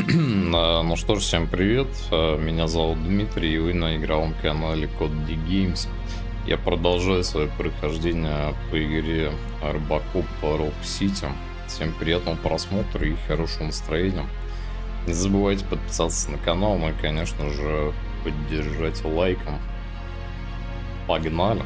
Ну что ж, всем привет, меня зовут Дмитрий, и вы на игровом канале Games. Я продолжаю свое прохождение по игре ROBOCOP Rock City. Всем приятного просмотра и хорошего настроения. Не забывайте подписаться на канал, ну и, конечно же, поддержать лайком. Погнали!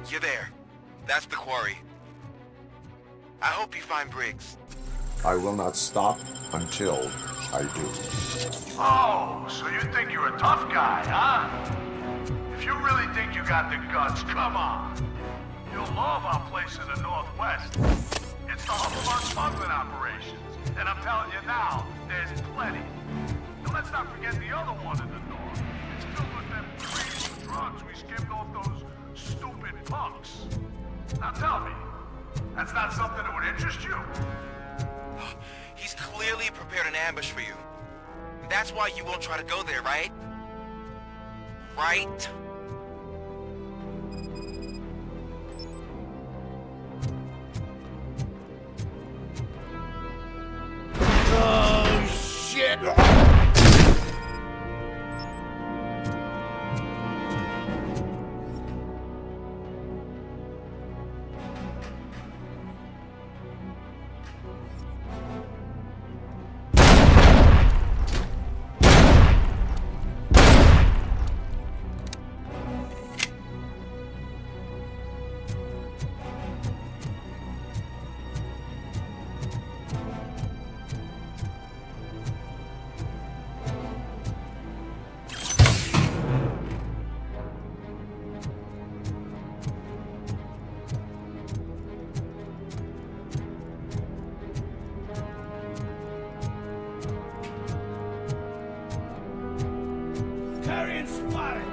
You're there. That's the quarry. I hope you find Briggs. I will not stop until I do. Oh, so you think you're a tough guy, huh? If you really think you got the guts, come on. You'll love our place in the Northwest. It's the fun smuggling operations. And I'm telling you now, there's plenty. And let's not forget the other one in the north. It's filled with them crazy drugs we skimmed off those stupid punks. Now tell me, that's not something that would interest you? He's clearly prepared an ambush for you. That's why you won't try to go there, right? Right? Oh, shit! Target spotted!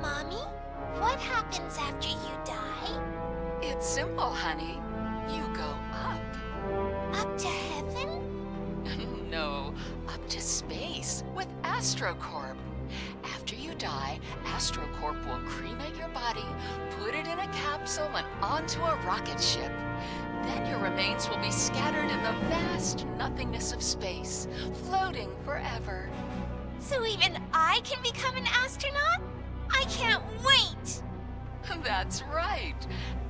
Mommy, what happens after you die? It's simple, honey. You go up. Up to heaven? No, up to space with AstroCorp. After you die, AstroCorp will cremate your body, put it in a capsule and onto a rocket ship. Then your remains will be scattered in the vast nothingness of space, floating forever. So even I can become an astronaut? I can't wait! That's right.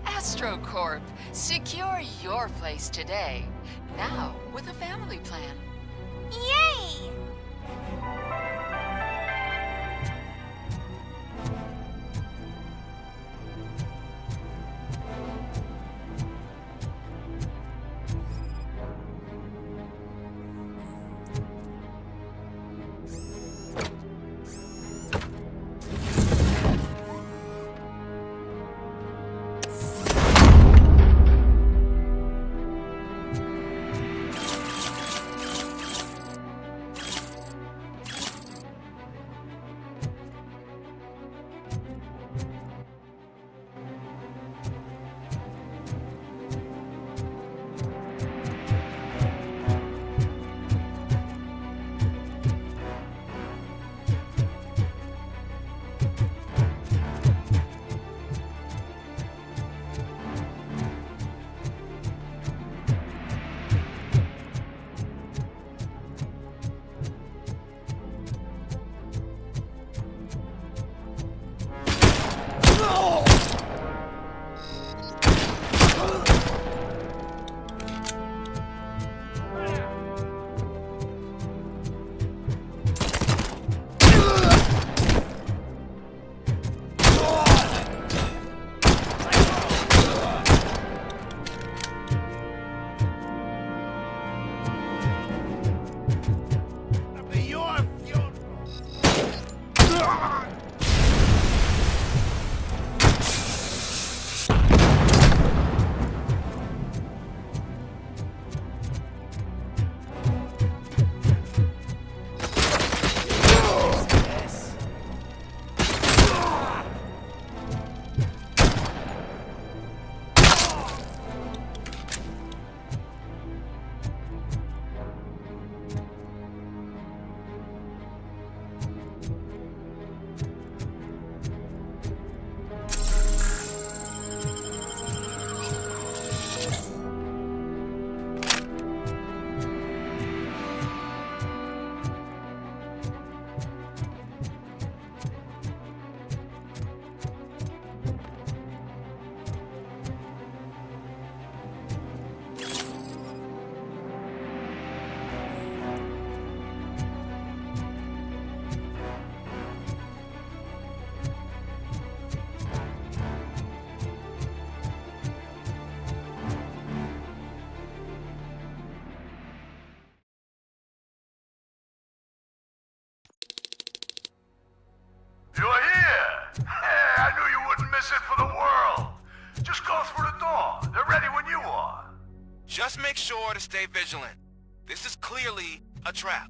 AstroCorp. Secure your place today. Now with a family plan. Yay! Just make sure to stay vigilant. This is clearly a trap.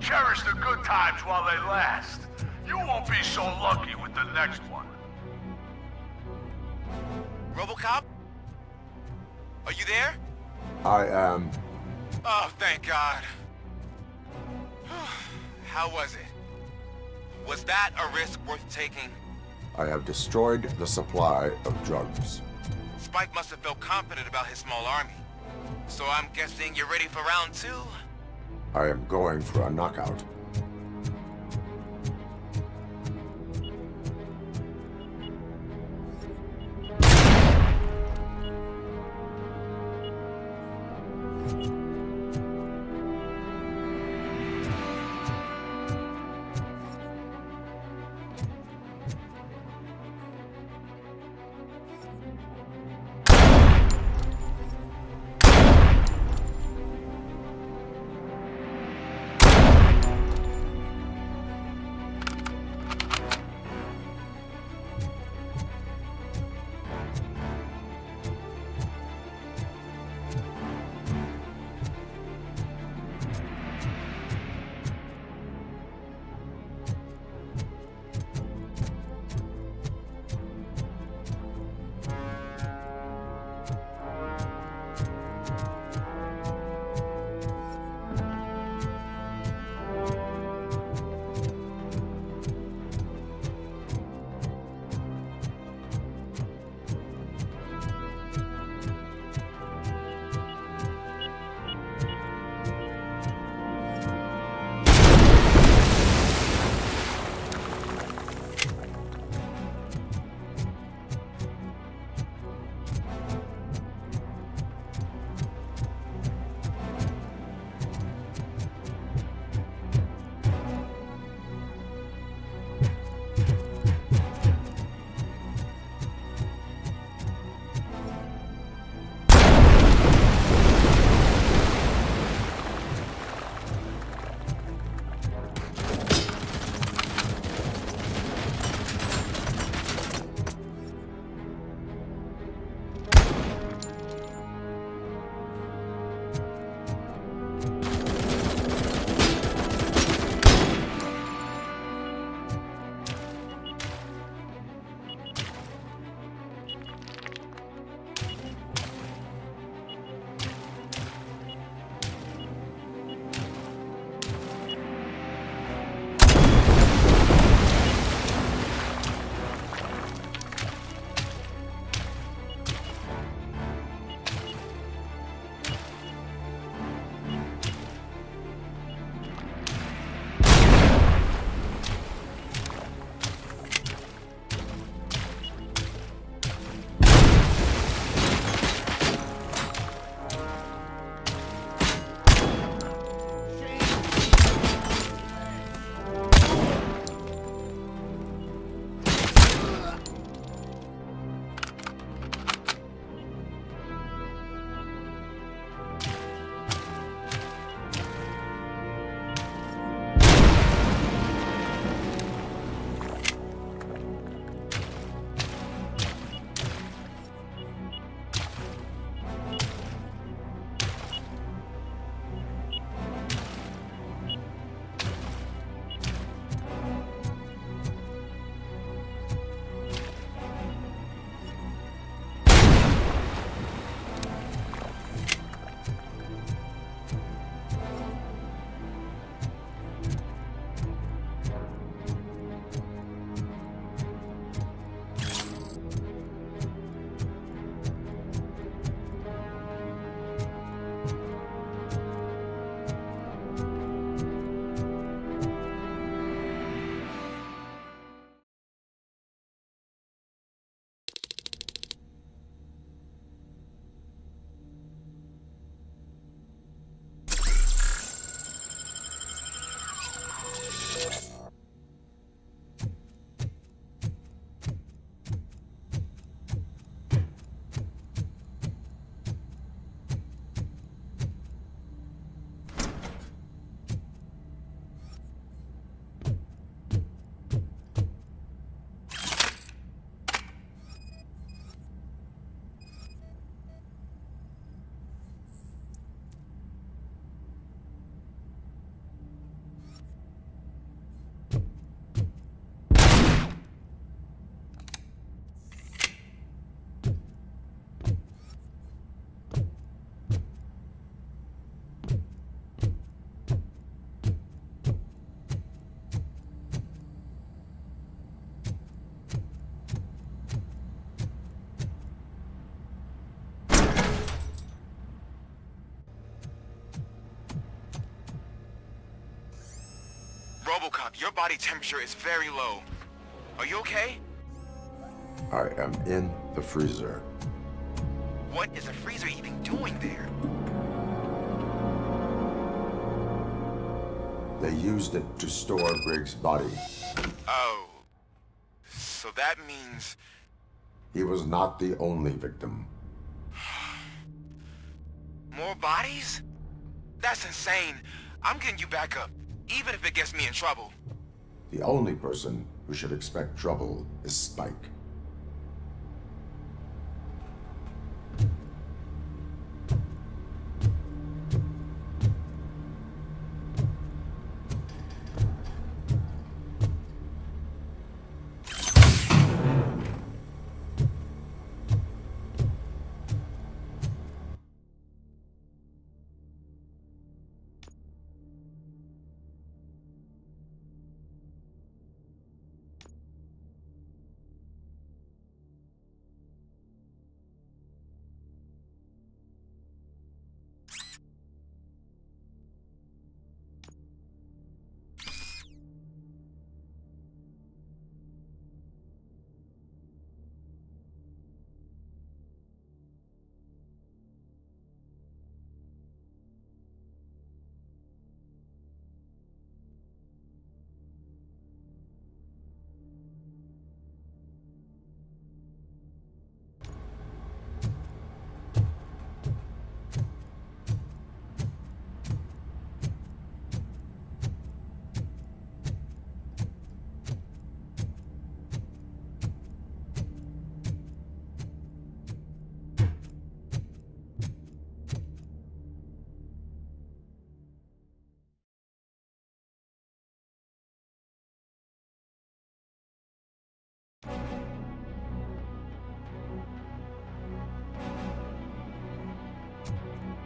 cherish the good times while they last. You won't be so lucky with the next one. RoboCop? Are you there? I am. Oh, thank God. How was it? Was that a risk worth taking? I have destroyed the supply of drugs. Spike must have felt confident about his small army. So I'm guessing you're ready for round 2? I am going for a knockout. RoboCop, your body temperature is very low. Are you okay? I am in the freezer. What is a freezer even doing there? They used it to store Briggs' body. Oh. So that means... He was not the only victim. more bodies? That's insane. I'm getting you back up, even if it gets me in trouble. The only person who should expect trouble is Spike.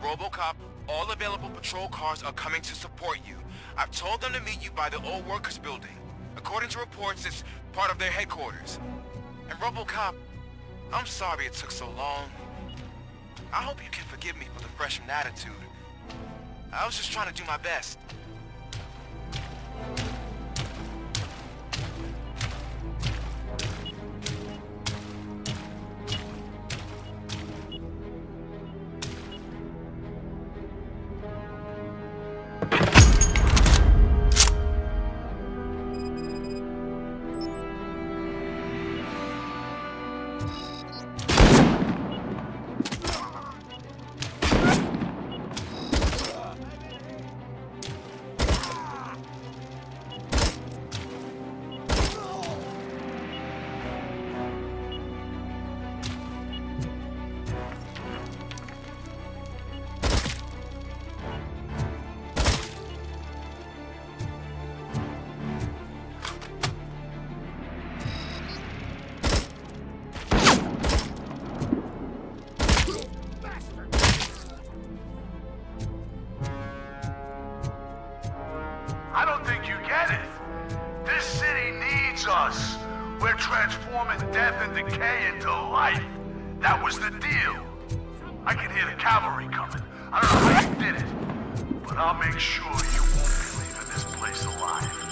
RoboCop, all available patrol cars are coming to support you. I've told them to meet you by the old workers building. According to reports, it's part of their headquarters. And RoboCop, I'm sorry it took so long. I hope you can forgive me for the freshman attitude. I was just trying to do my best. I don't think you get it. This city needs us. We're transforming death and decay into life. That was the deal. I can hear the cavalry coming. I don't know how you did it, but I'll make sure you won't be leaving this place alive.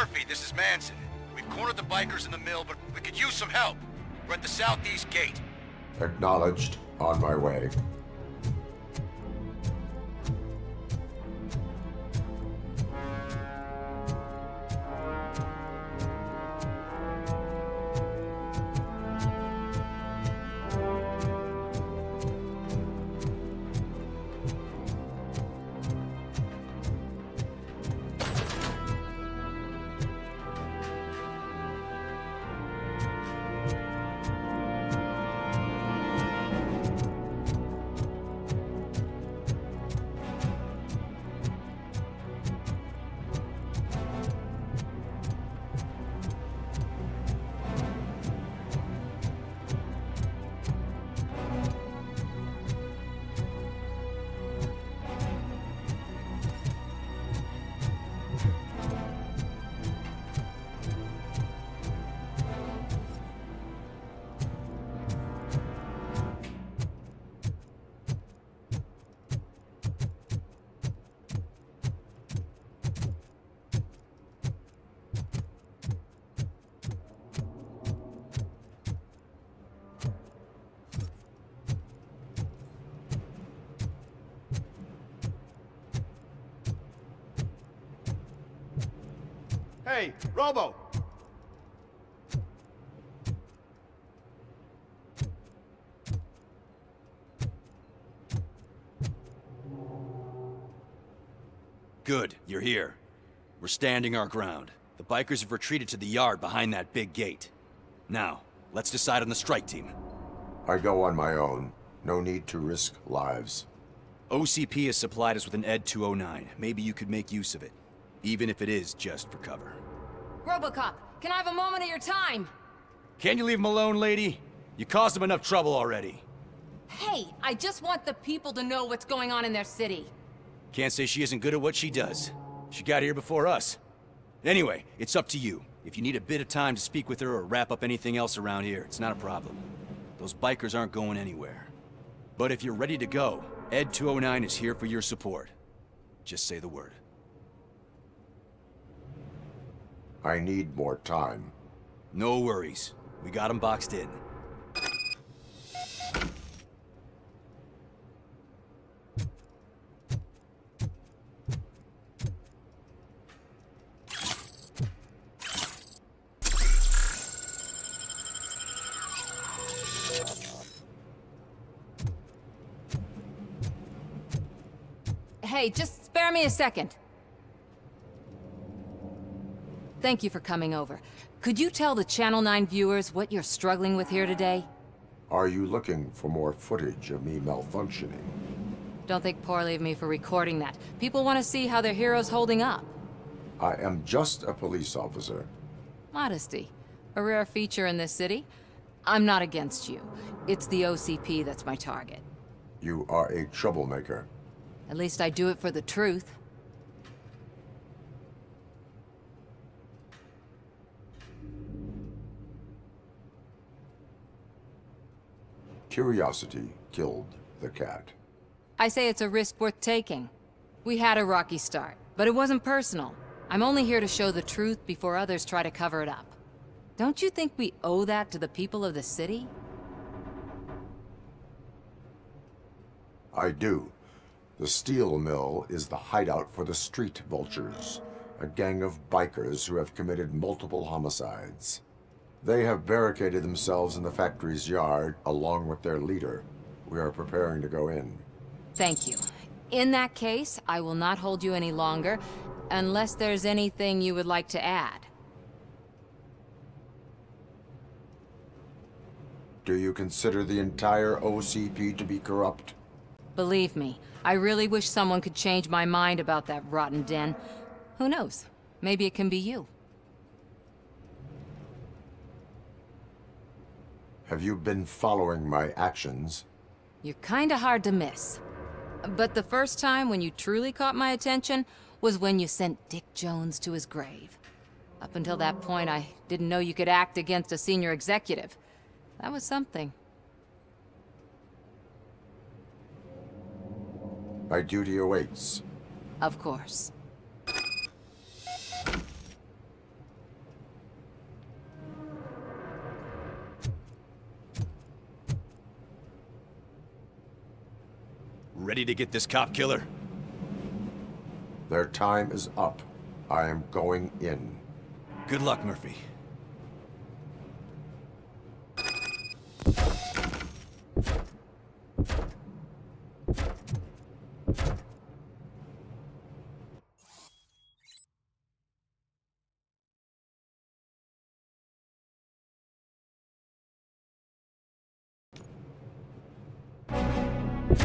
Murphy, this is Manson. We've cornered the bikers in the mill, but we could use some help. We're at the southeast gate. Acknowledged. On my way. Hey, Robo! Good, you're here. We're standing our ground. The bikers have retreated to the yard behind that big gate. Now, let's decide on the strike team. I go on my own. No need to risk lives. OCP has supplied us with an ED 209. Maybe you could make use of it, even if it is just for cover. ROBOCOP, can I have a moment of your time? Can you leave him alone, lady? You caused him enough trouble already. Hey, I just want the people to know what's going on in their city. Can't say she isn't good at what she does. She got here before us. Anyway, it's up to you. If you need a bit of time to speak with her or wrap up anything else around here, it's not a problem. Those bikers aren't going anywhere. But if you're ready to go, ED 209 is here for your support. Just say the word. I need more time. No worries. We got him boxed in. Hey, just spare me a second. Thank you for coming over. Could you tell the Channel 9 viewers what you're struggling with here today? Are you looking for more footage of me malfunctioning? Don't think poorly of me for recording that. People want to see how their hero's holding up. I am just a police officer. Modesty. A rare feature in this city. I'm not against you. It's the OCP that's my target. You are a troublemaker. At least I do it for the truth. Curiosity killed the cat. I say it's a risk worth taking. We had a rocky start, but it wasn't personal. I'm only here to show the truth before others try to cover it up. Don't you think we owe that to the people of the city? I do. The steel mill is the hideout for the street vultures, a gang of bikers who have committed multiple homicides. They have barricaded themselves in the factory's yard along with their leader. We are preparing to go in. Thank you. In that case, I will not hold you any longer, unless there's anything you would like to add. Do you consider the entire OCP to be corrupt? Believe me, I really wish someone could change my mind about that rotten den. Who knows? Maybe it can be you. Have you been following my actions? You're kinda hard to miss. But the first time when you truly caught my attention was when you sent Dick Jones to his grave. Up until that point, I didn't know you could act against a senior executive. That was something. My duty awaits. Of course. Ready to get this cop killer? Their time is up. I am going in. Good luck, Murphy.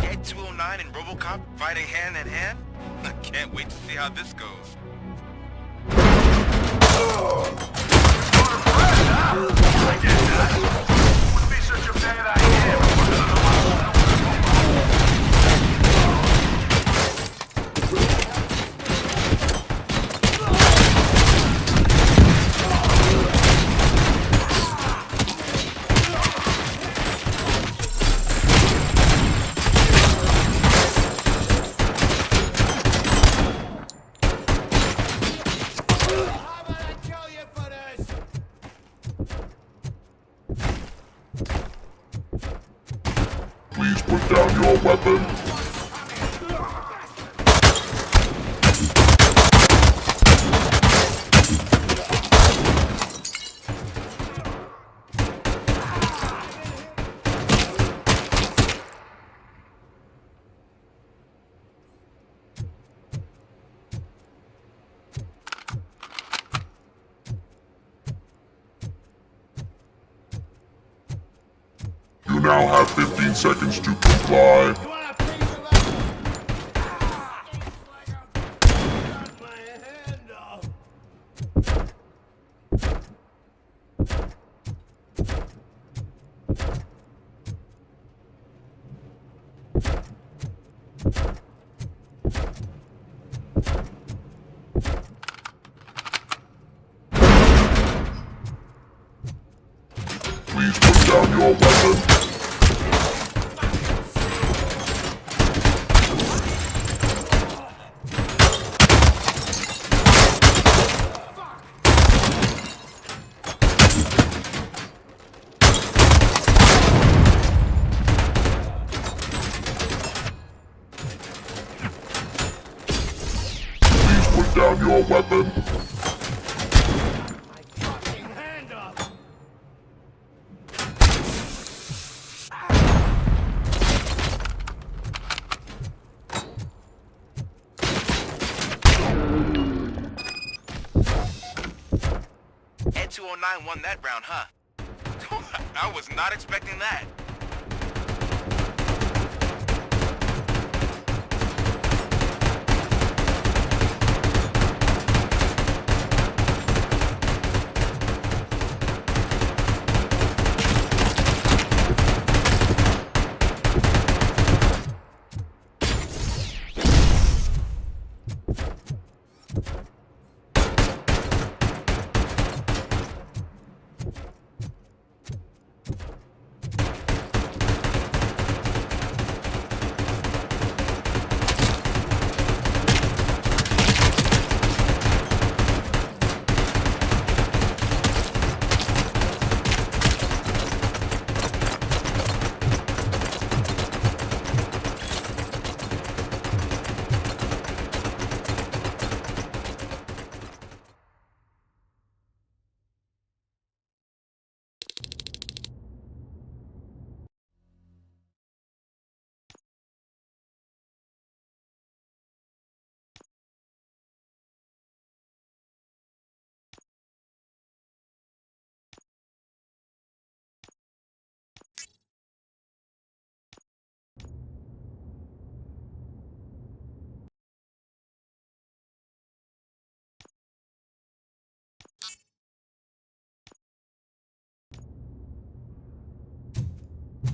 Ed 209 and ROBOCOP fighting hand in hand? I can't wait to see how this goes. I get that. Wouldn't be such a bad idea. Please put down your weapon. You now have 50 15 seconds to comply. Please put down your weapon. Please put down your weapon. Ed 209 won that round, huh? I was not expecting that.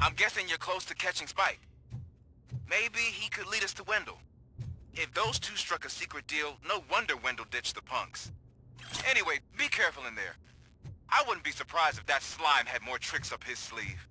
I'm guessing you're close to catching Spike. Maybe he could lead us to Wendell. If those two struck a secret deal, no wonder Wendell ditched the punks. Anyway, be careful in there. I wouldn't be surprised if that slime had more tricks up his sleeve.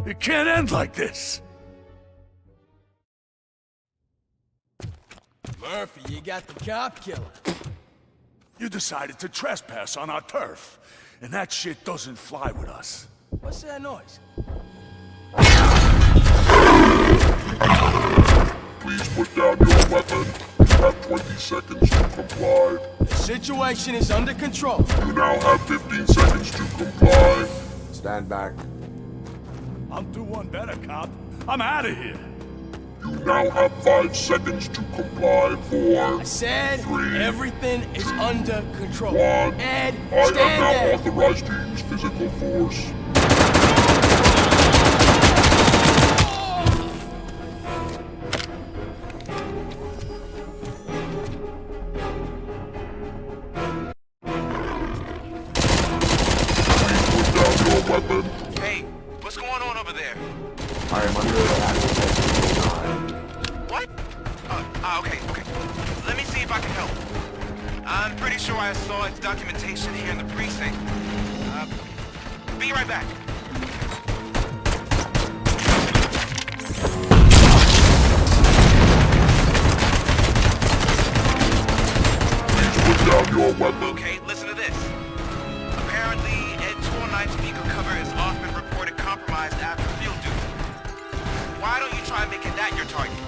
It can't end like this. Murphy, you got the cop killer. You decided to trespass on our turf, and that shit doesn't fly with us. What's that noise? Please put down your weapon. You have 20 seconds to comply. The situation is under control. You now have 15 seconds to comply. Stand back. I'm through one better, cop. I'm out of here. You now have 5 seconds to comply. 4, I said 3, everything is under control. 1. Ed, I am stand now there. authorized to use physical force. Please put down your weapon. Hey, what's going on over there? I am under attack with What? Okay. Let me see if I can help. I'm pretty sure I saw its documentation here in the precinct. Be right back. Please put down your weapon. Okay, listen to this. Apparently, Ed's 4-9 speaker cover is often reported compromised after field duty. Why don't you try making that your target?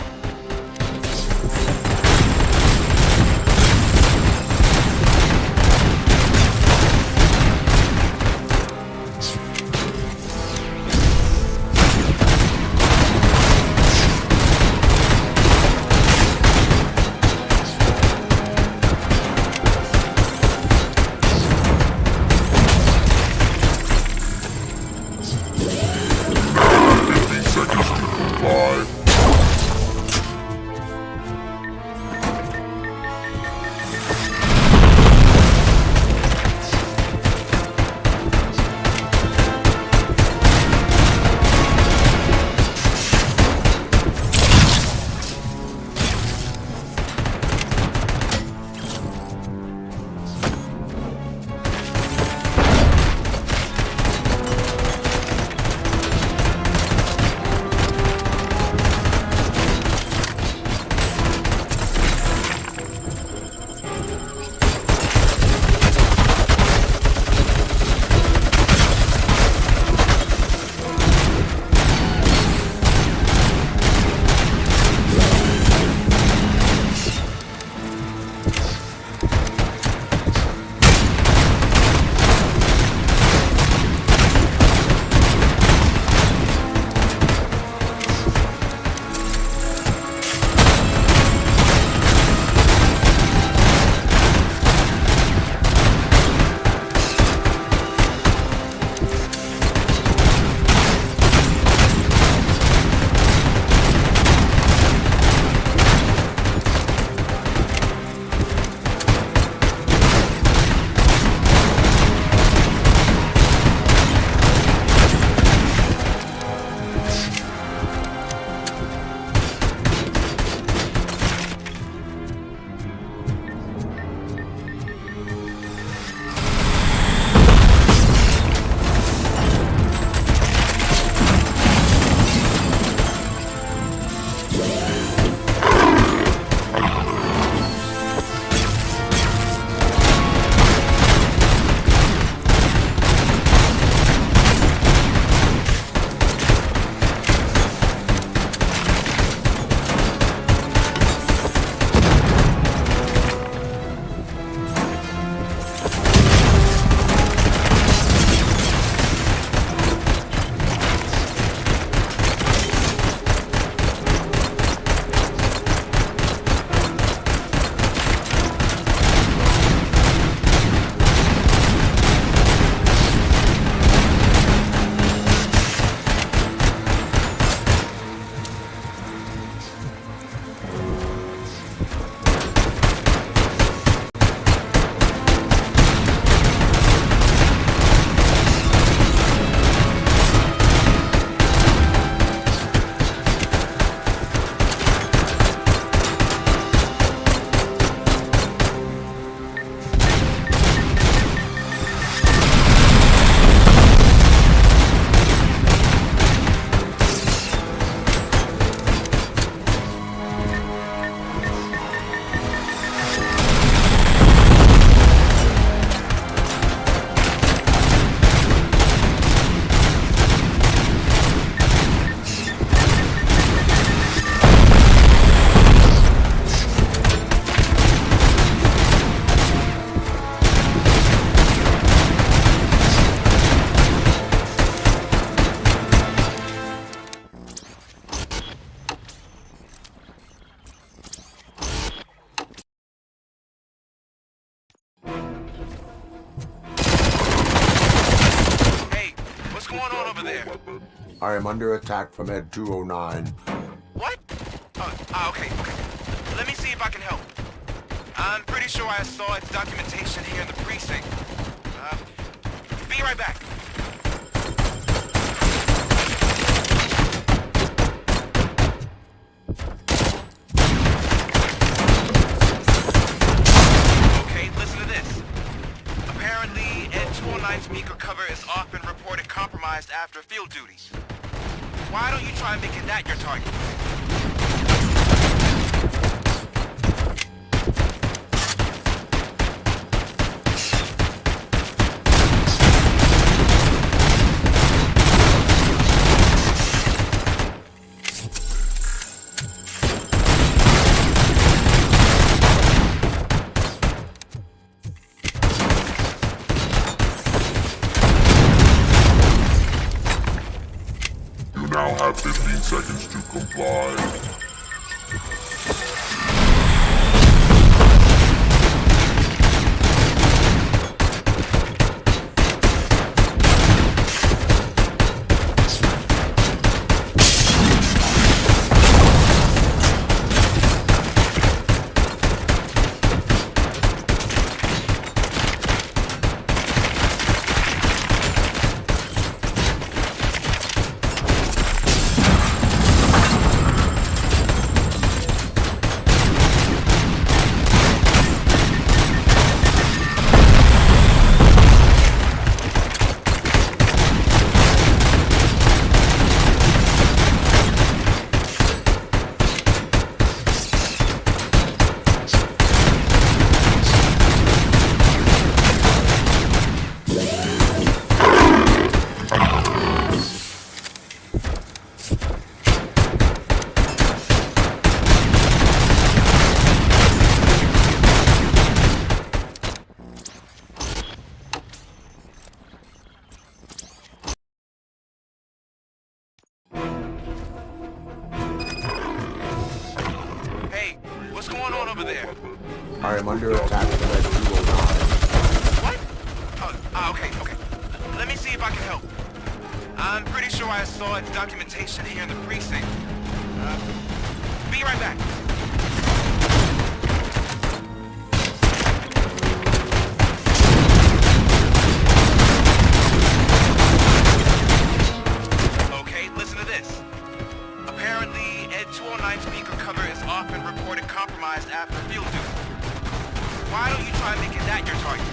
over there? I am under attack from Ed 209. What? Okay. Let me see if I can help. I'm pretty sure I saw its documentation here in the precinct. Be right back. Okay, listen to this. Apparently, Ed 209 speaker cover is off and reported compromised after field duty. Why don't you try making that your target? You now have 15 seconds to comply. Hey, what's going on over there? I am under attack from Ed 209. What? Okay. Let me see if I can help. I'm pretty sure I saw its documentation here in the precinct. Be right back. Okay, listen to this. Apparently, Ed 209 speaker cover is off and reported compromised after field duty. Why don't you try making that your target?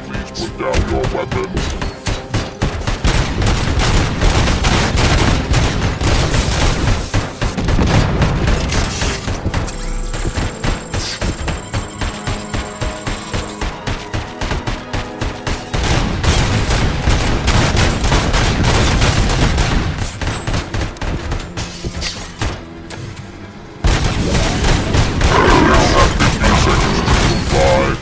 Please put down your weapons. You now have 15 seconds to comply.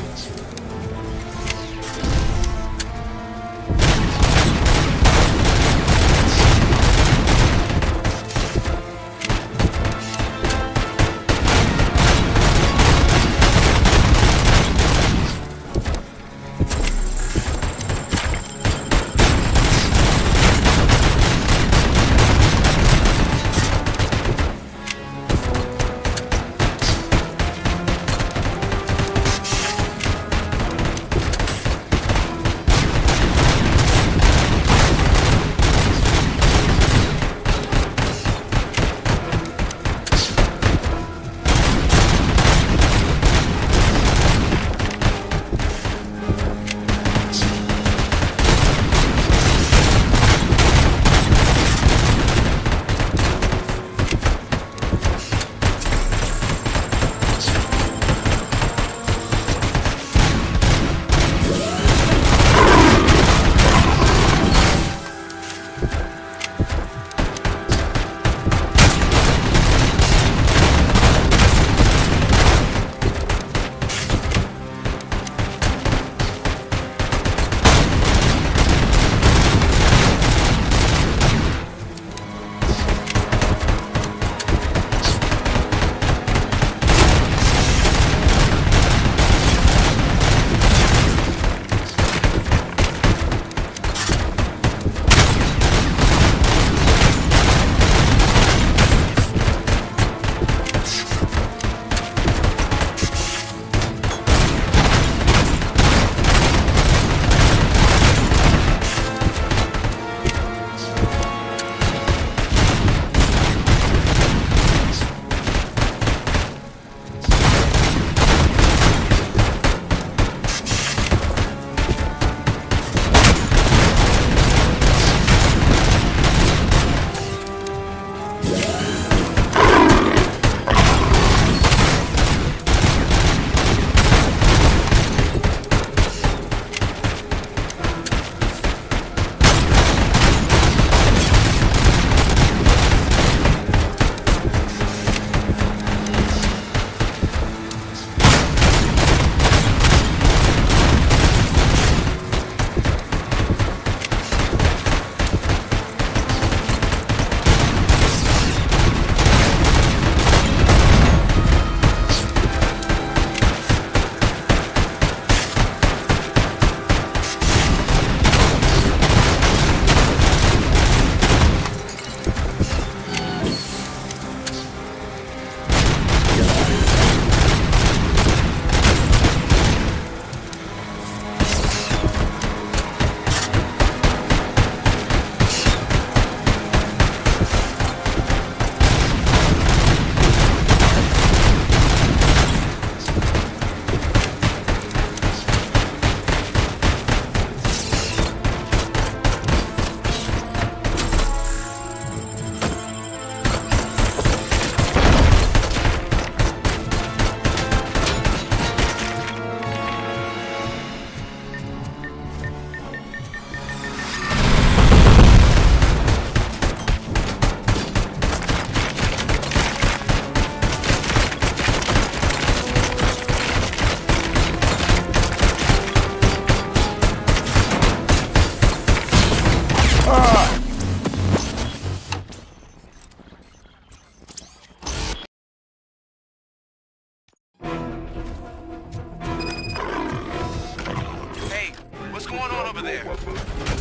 over there?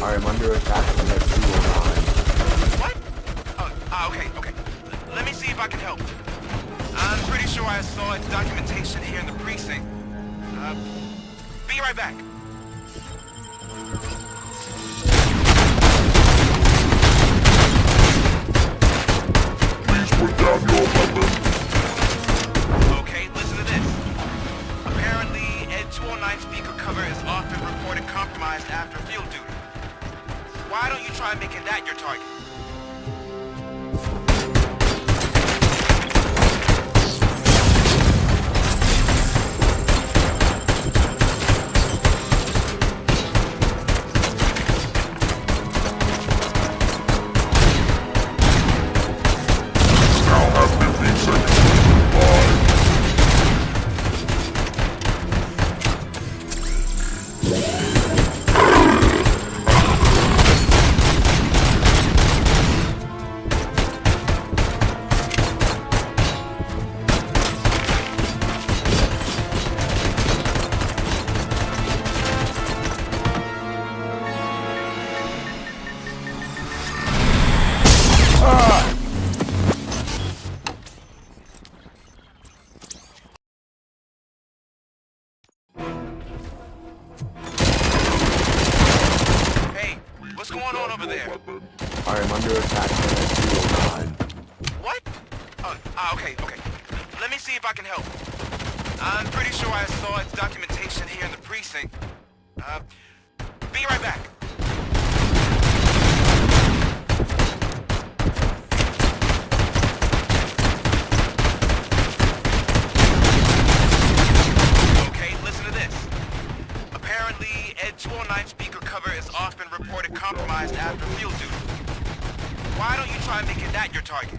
I am under attack from that 209. What? Okay. Let me see if I can help. I'm pretty sure I saw its documentation here in the precinct. Be right back. Please put down your weapon. Okay, listen to this. Apparently, Ed 209 speaker cover is often reported compromised after field duty. Why don't you try making that your target? What's going on over there? I am under attack from that 209. What? Okay. Let me see if I can help. I'm pretty sure I saw its documentation here in the precinct. Be right back. Okay, listen to this. Apparently, Ed 209 speaker cover is often reported compromised after field duty. Why don't you try making that your target?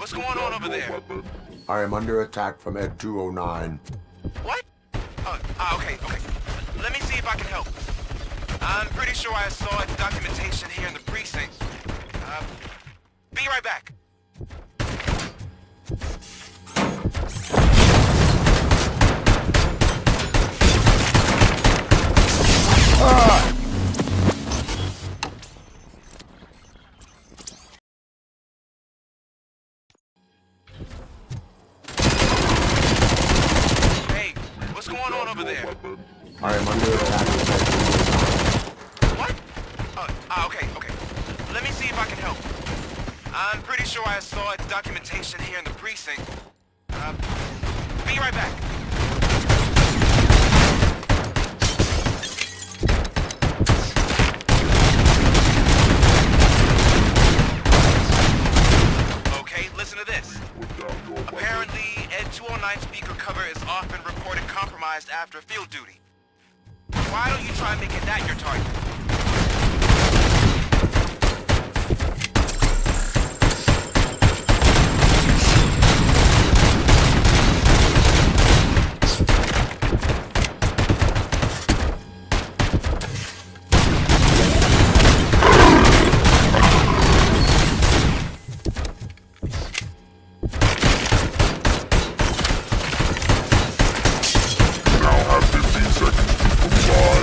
What's going on over there? I am under attack from Ed 209. What? Okay. Let me see if I can help. I'm pretty sure I saw documentation here in the precinct. Be right back. Hey, what's going on over there? I am under attack from Ed 209. What? Okay. Let me see if I can help. I'm pretty sure I saw documentation here in the precinct. Be right back. Okay, listen to this. Apparently, Ed 209 speaker cover is often reported compromised after field duty. Why don't you try making that your target? Now have 15 seconds to comply.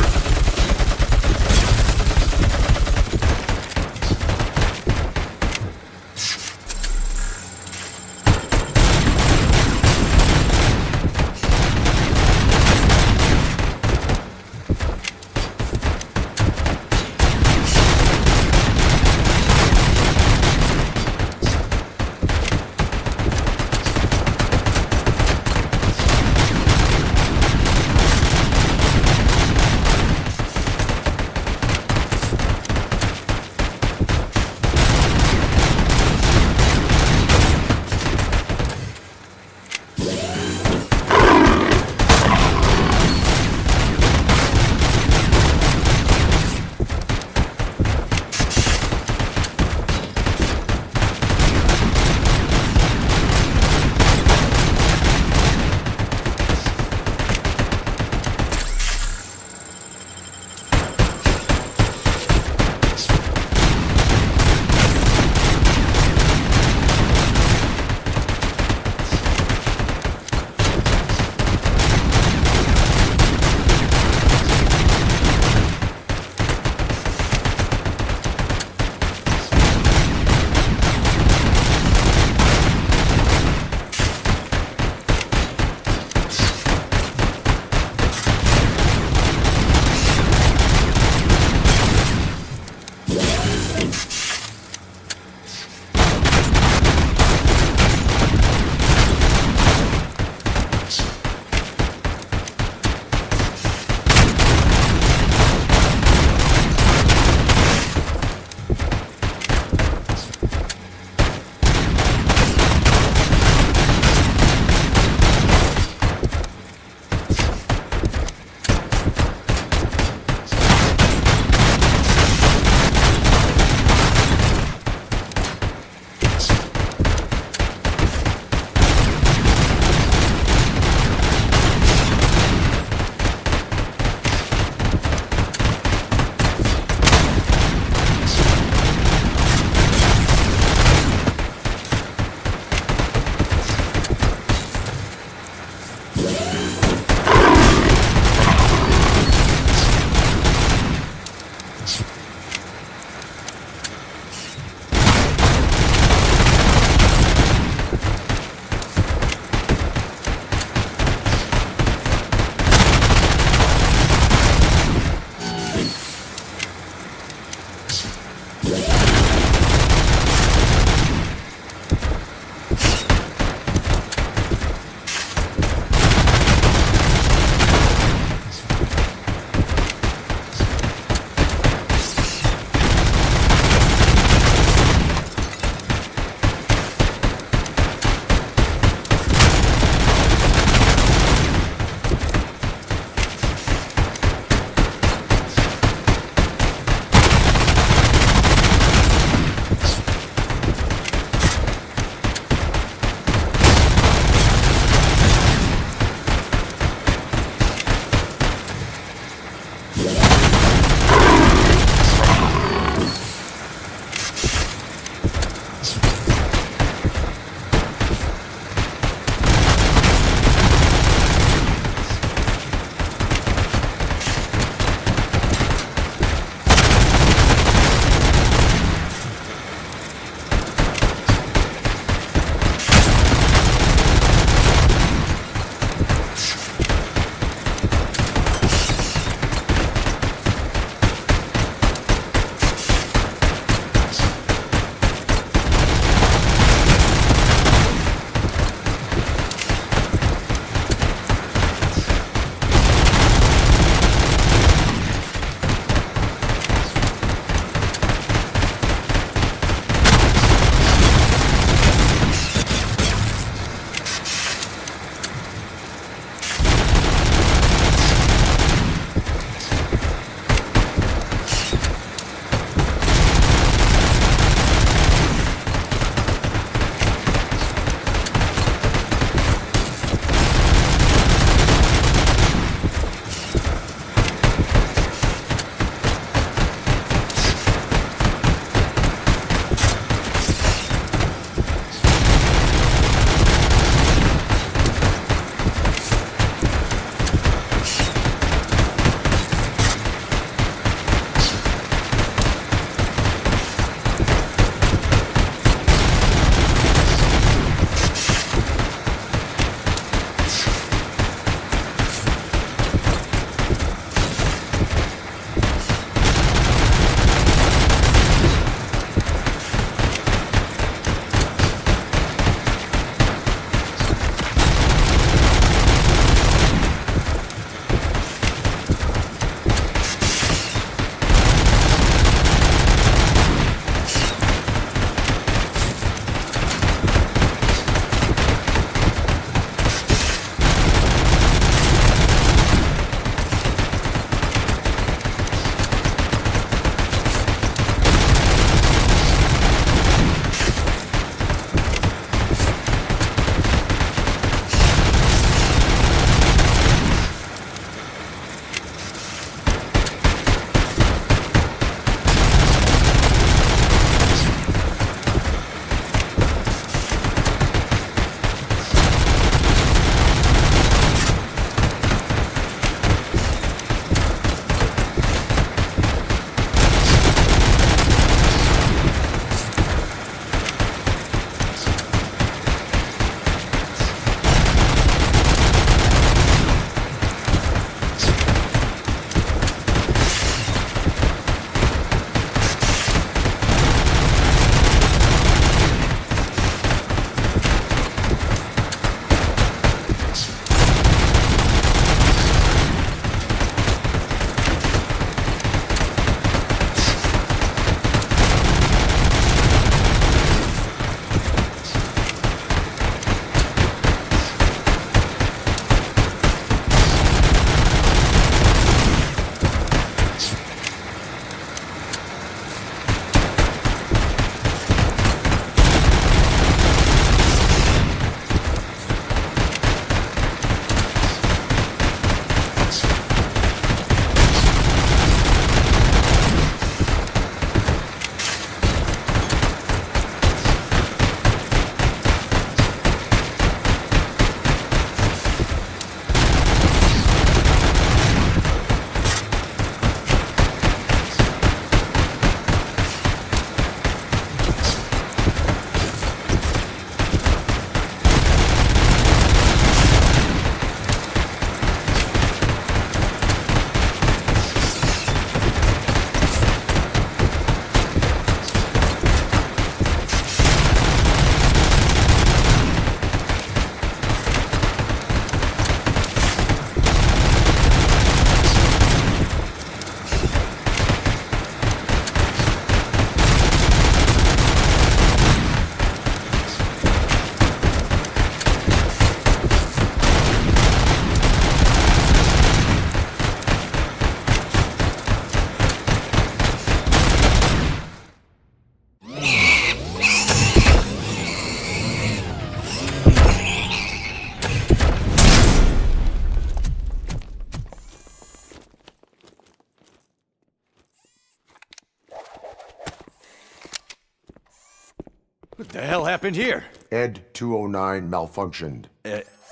the hell happened here? Ed 209 malfunctioned.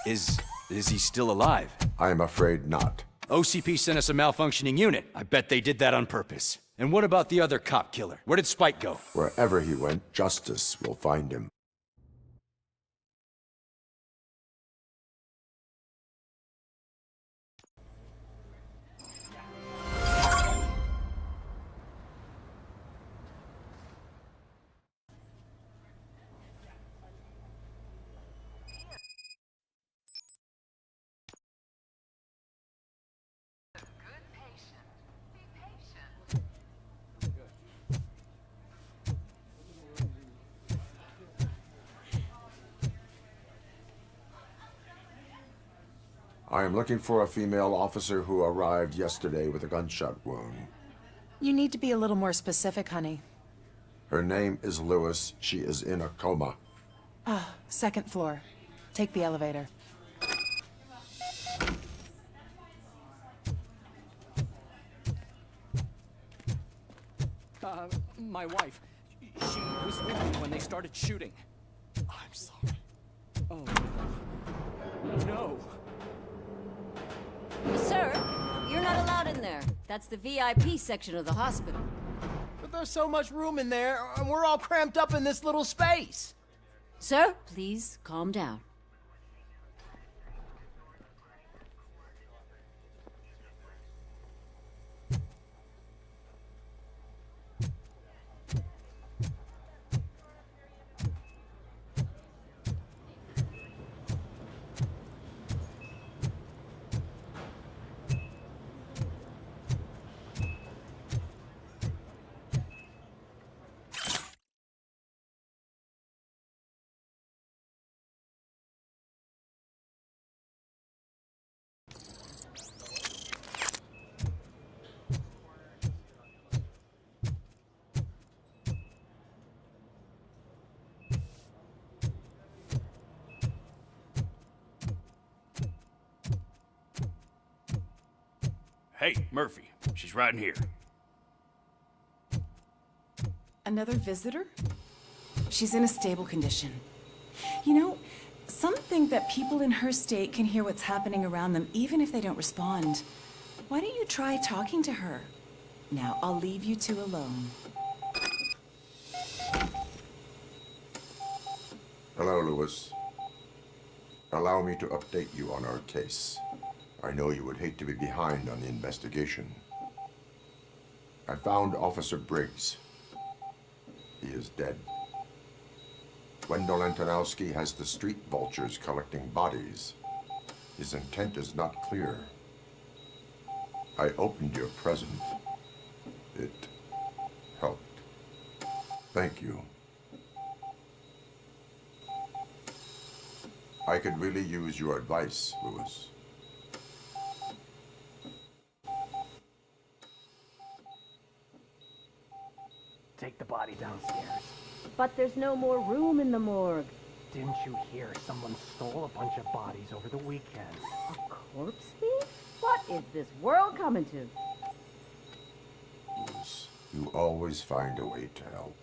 Is he still alive? I am afraid not. OCP sent us a malfunctioning unit. I bet they did that on purpose. And what about the other cop killer? Where did Spike go? Wherever he went, justice will find him. I am looking for a female officer who arrived yesterday with a gunshot wound. You need to be a little more specific, honey. Her name is Lewis. She is in a coma. Second floor. Take the elevator. My wife. She was with me when they started shooting. I'm sorry. Oh, no. Sir, you're not allowed in there. That's the VIP section of the hospital. But there's so much room in there, and we're all cramped up in this little space. Sir, please calm down. Hey, Murphy. She's right in here. Another visitor? She's in a stable condition. You know, some think that people in her state can hear what's happening around them even if they don't respond. Why don't you try talking to her? Now, I'll leave you two alone. Hello, Lewis. Allow me to update you on our case. I know you would hate to be behind on the investigation. I found Officer Briggs. He is dead. Wendell Antonowski has the street vultures collecting bodies. His intent is not clear. I opened your present. It helped. Thank you. I could really use your advice, Lewis. Take the body downstairs. But there's no more room in the morgue. Didn't you hear someone stole a bunch of bodies over the weekend? A corpse thief? What is this world coming to? Lewis, you always find a way to help.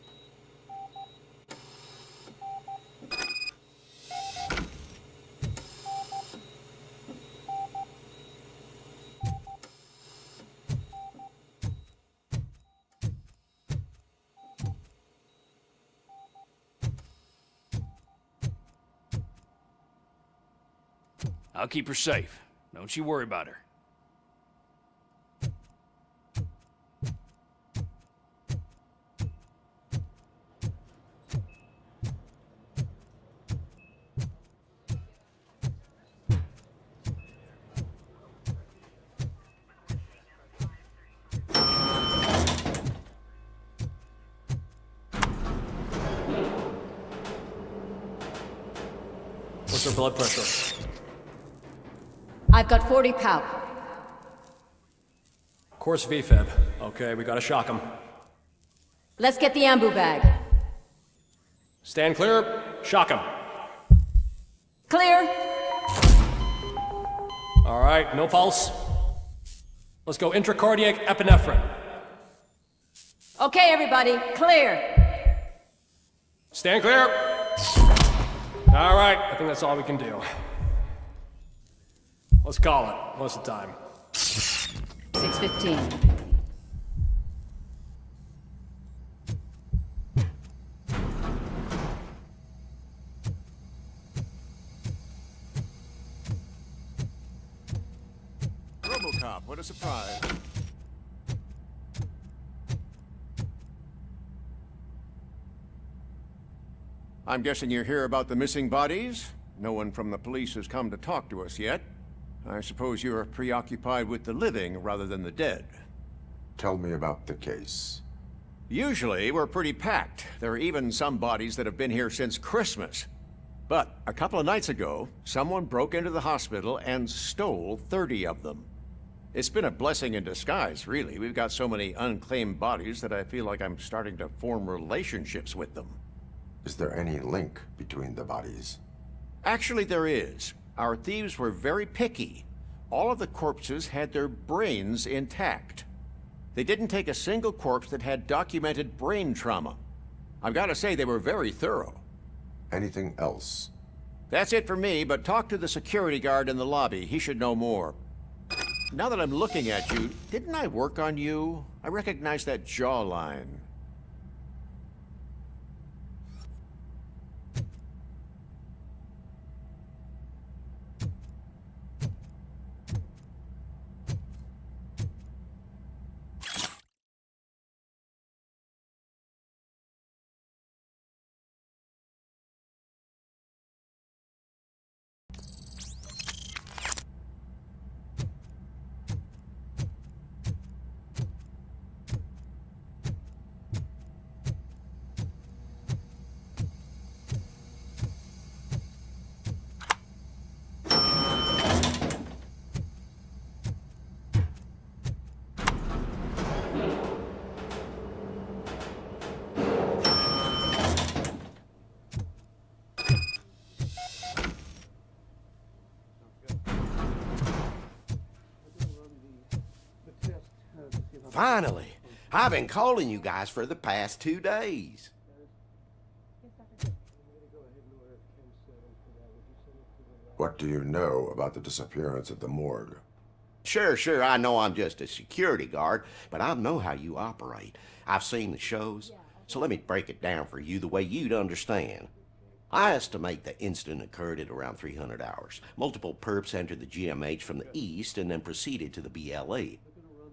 I'll keep her safe. Don't you worry about her. What's her blood pressure? I've got 40 pow. Course VFib. Okay, we gotta shock him. Let's get the ambu bag. Stand clear. Shock him. Clear. All right, no pulse. Let's go intracardiac epinephrine. Okay, everybody, clear. Stand clear. All right, I think that's all we can do. Let's call it. What's the time? 6:15. ROBOCOP, what a surprise. I'm guessing you're here about the missing bodies? No one from the police has come to talk to us yet. I suppose you're preoccupied with the living rather than the dead. Tell me about the case. Usually, we're pretty packed. There are even some bodies that have been here since Christmas. But a couple of nights ago, someone broke into the hospital and stole 30 of them. It's been a blessing in disguise, really. We've got so many unclaimed bodies that I feel like I'm starting to form relationships with them. Is there any link between the bodies? Actually, there is. Our thieves were very picky. All of the corpses had their brains intact. They didn't take a single corpse that had documented brain trauma. I've got to say, they were very thorough. Anything else? That's it for me, but talk to the security guard in the lobby. He should know more. Now that I'm looking at you, didn't I work on you? I recognize that jawline. Finally! I've been calling you guys for the past 2 days. What do you know about the disappearance at the morgue? Sure, I know I'm just a security guard, but I know how you operate. I've seen the shows, so let me break it down for you the way you'd understand. I estimate the incident occurred at around 300 hours. Multiple perps entered the GMH from the east and then proceeded to the BLE.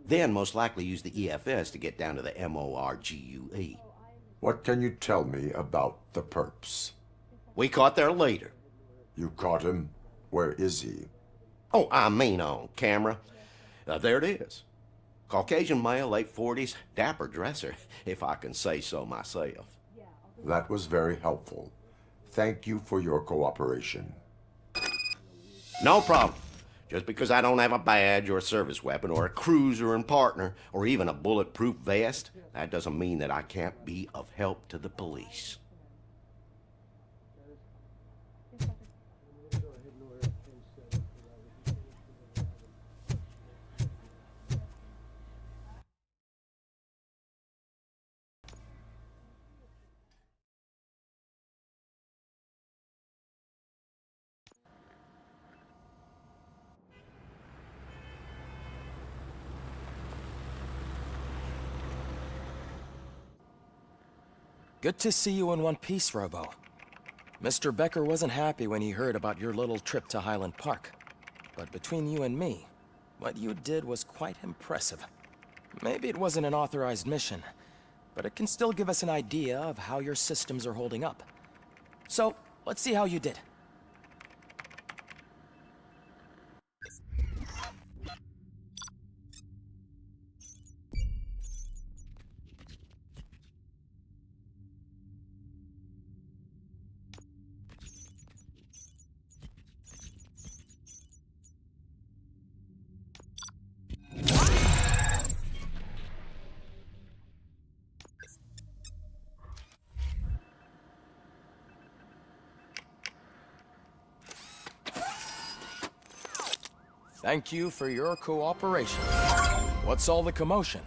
Then most likely used the EFS to get down to the MORGUE. What can you tell me about the perps? We caught their leader. You caught him? Where is he? Oh, I mean on camera. There it is. Caucasian male, late 40s, dapper dresser, if I can say so myself. That was very helpful. Thank you for your cooperation. No problem. Just because I don't have a badge or a service weapon or a cruiser and partner or even a bulletproof vest, that doesn't mean that I can't be of help to the police. Good to see you in one piece, Robo. Mr. Becker wasn't happy when he heard about your little trip to Highland Park. But between you and me, what you did was quite impressive. Maybe it wasn't an authorized mission, but it can still give us an idea of how your systems are holding up. So, let's see how you did. Thank you for your cooperation. What's all the commotion?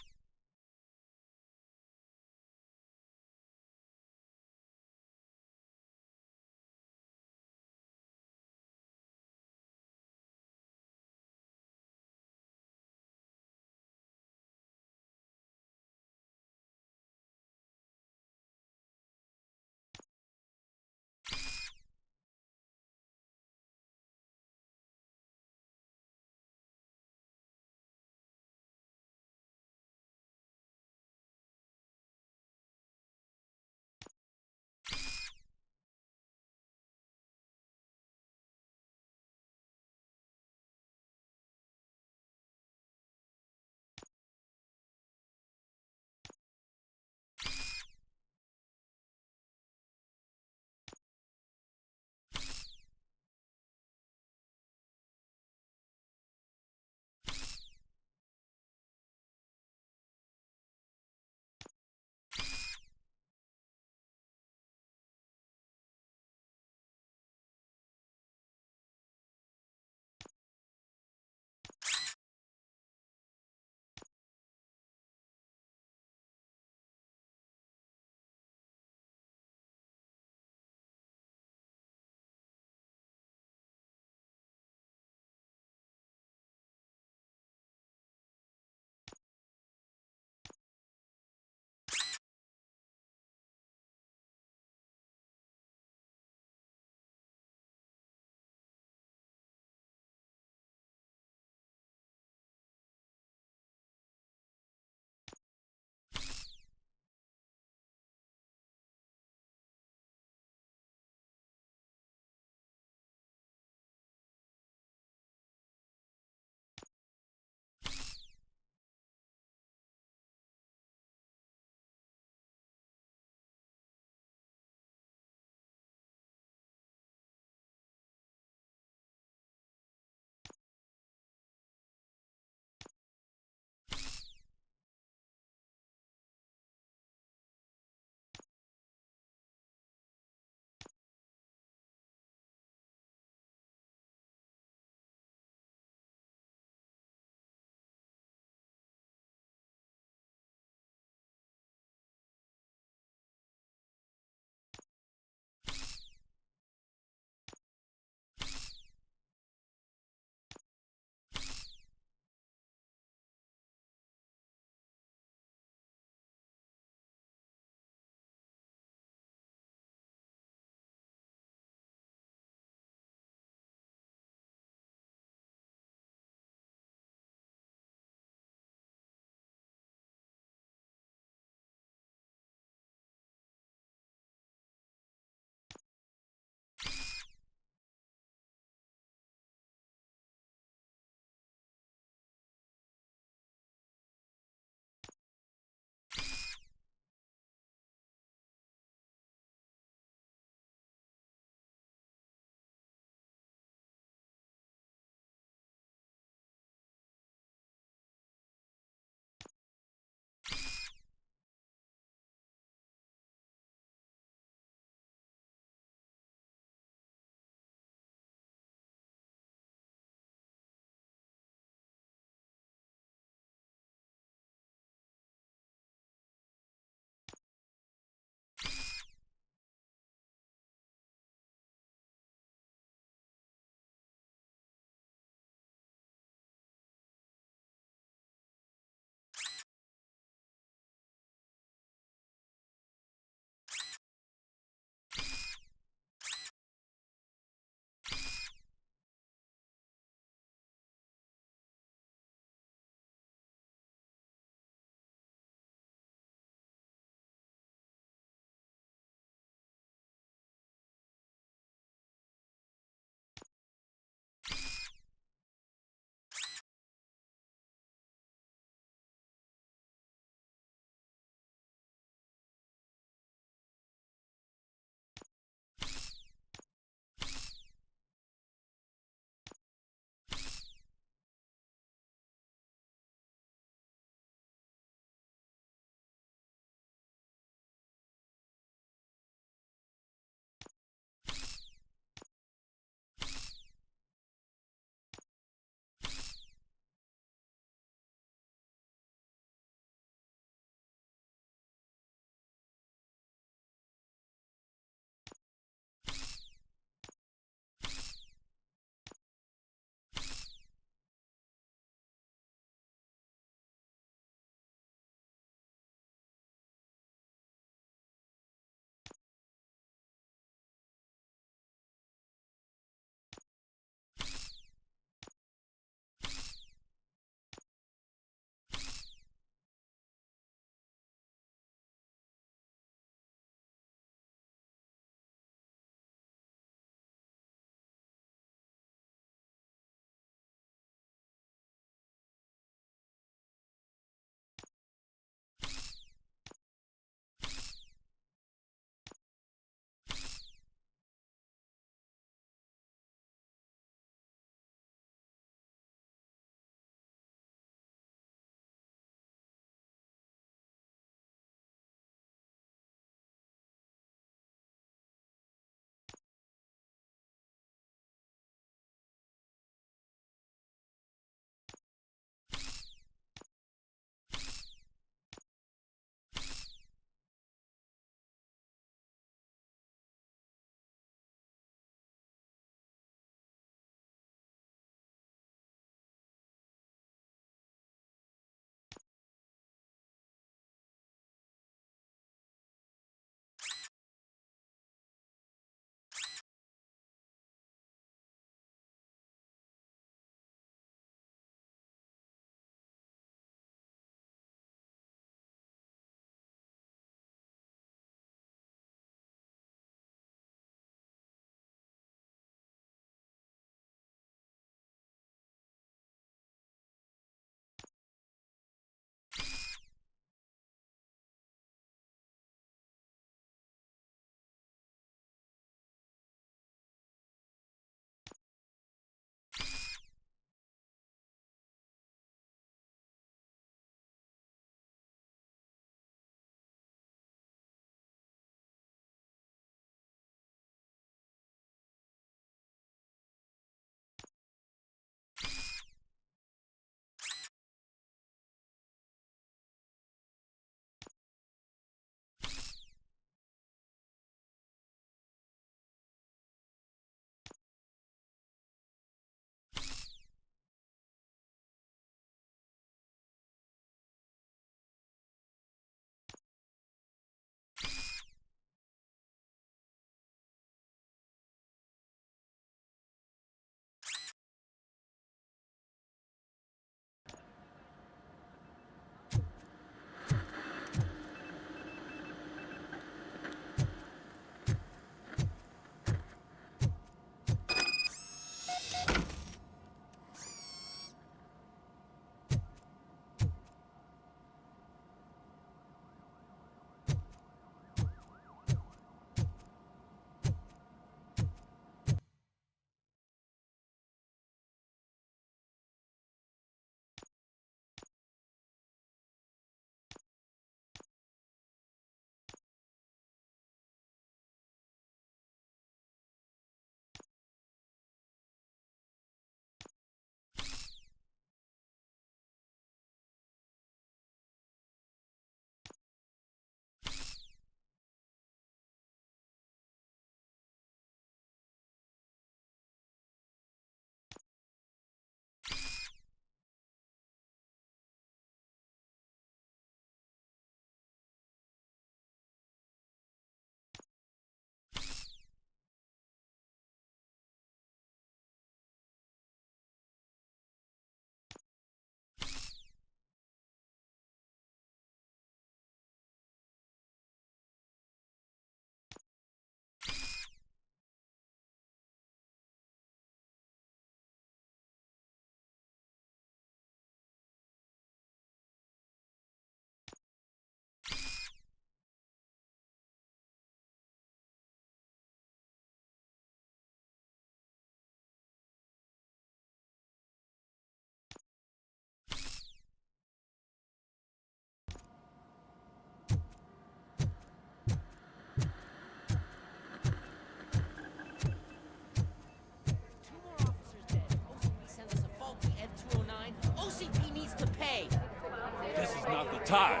time.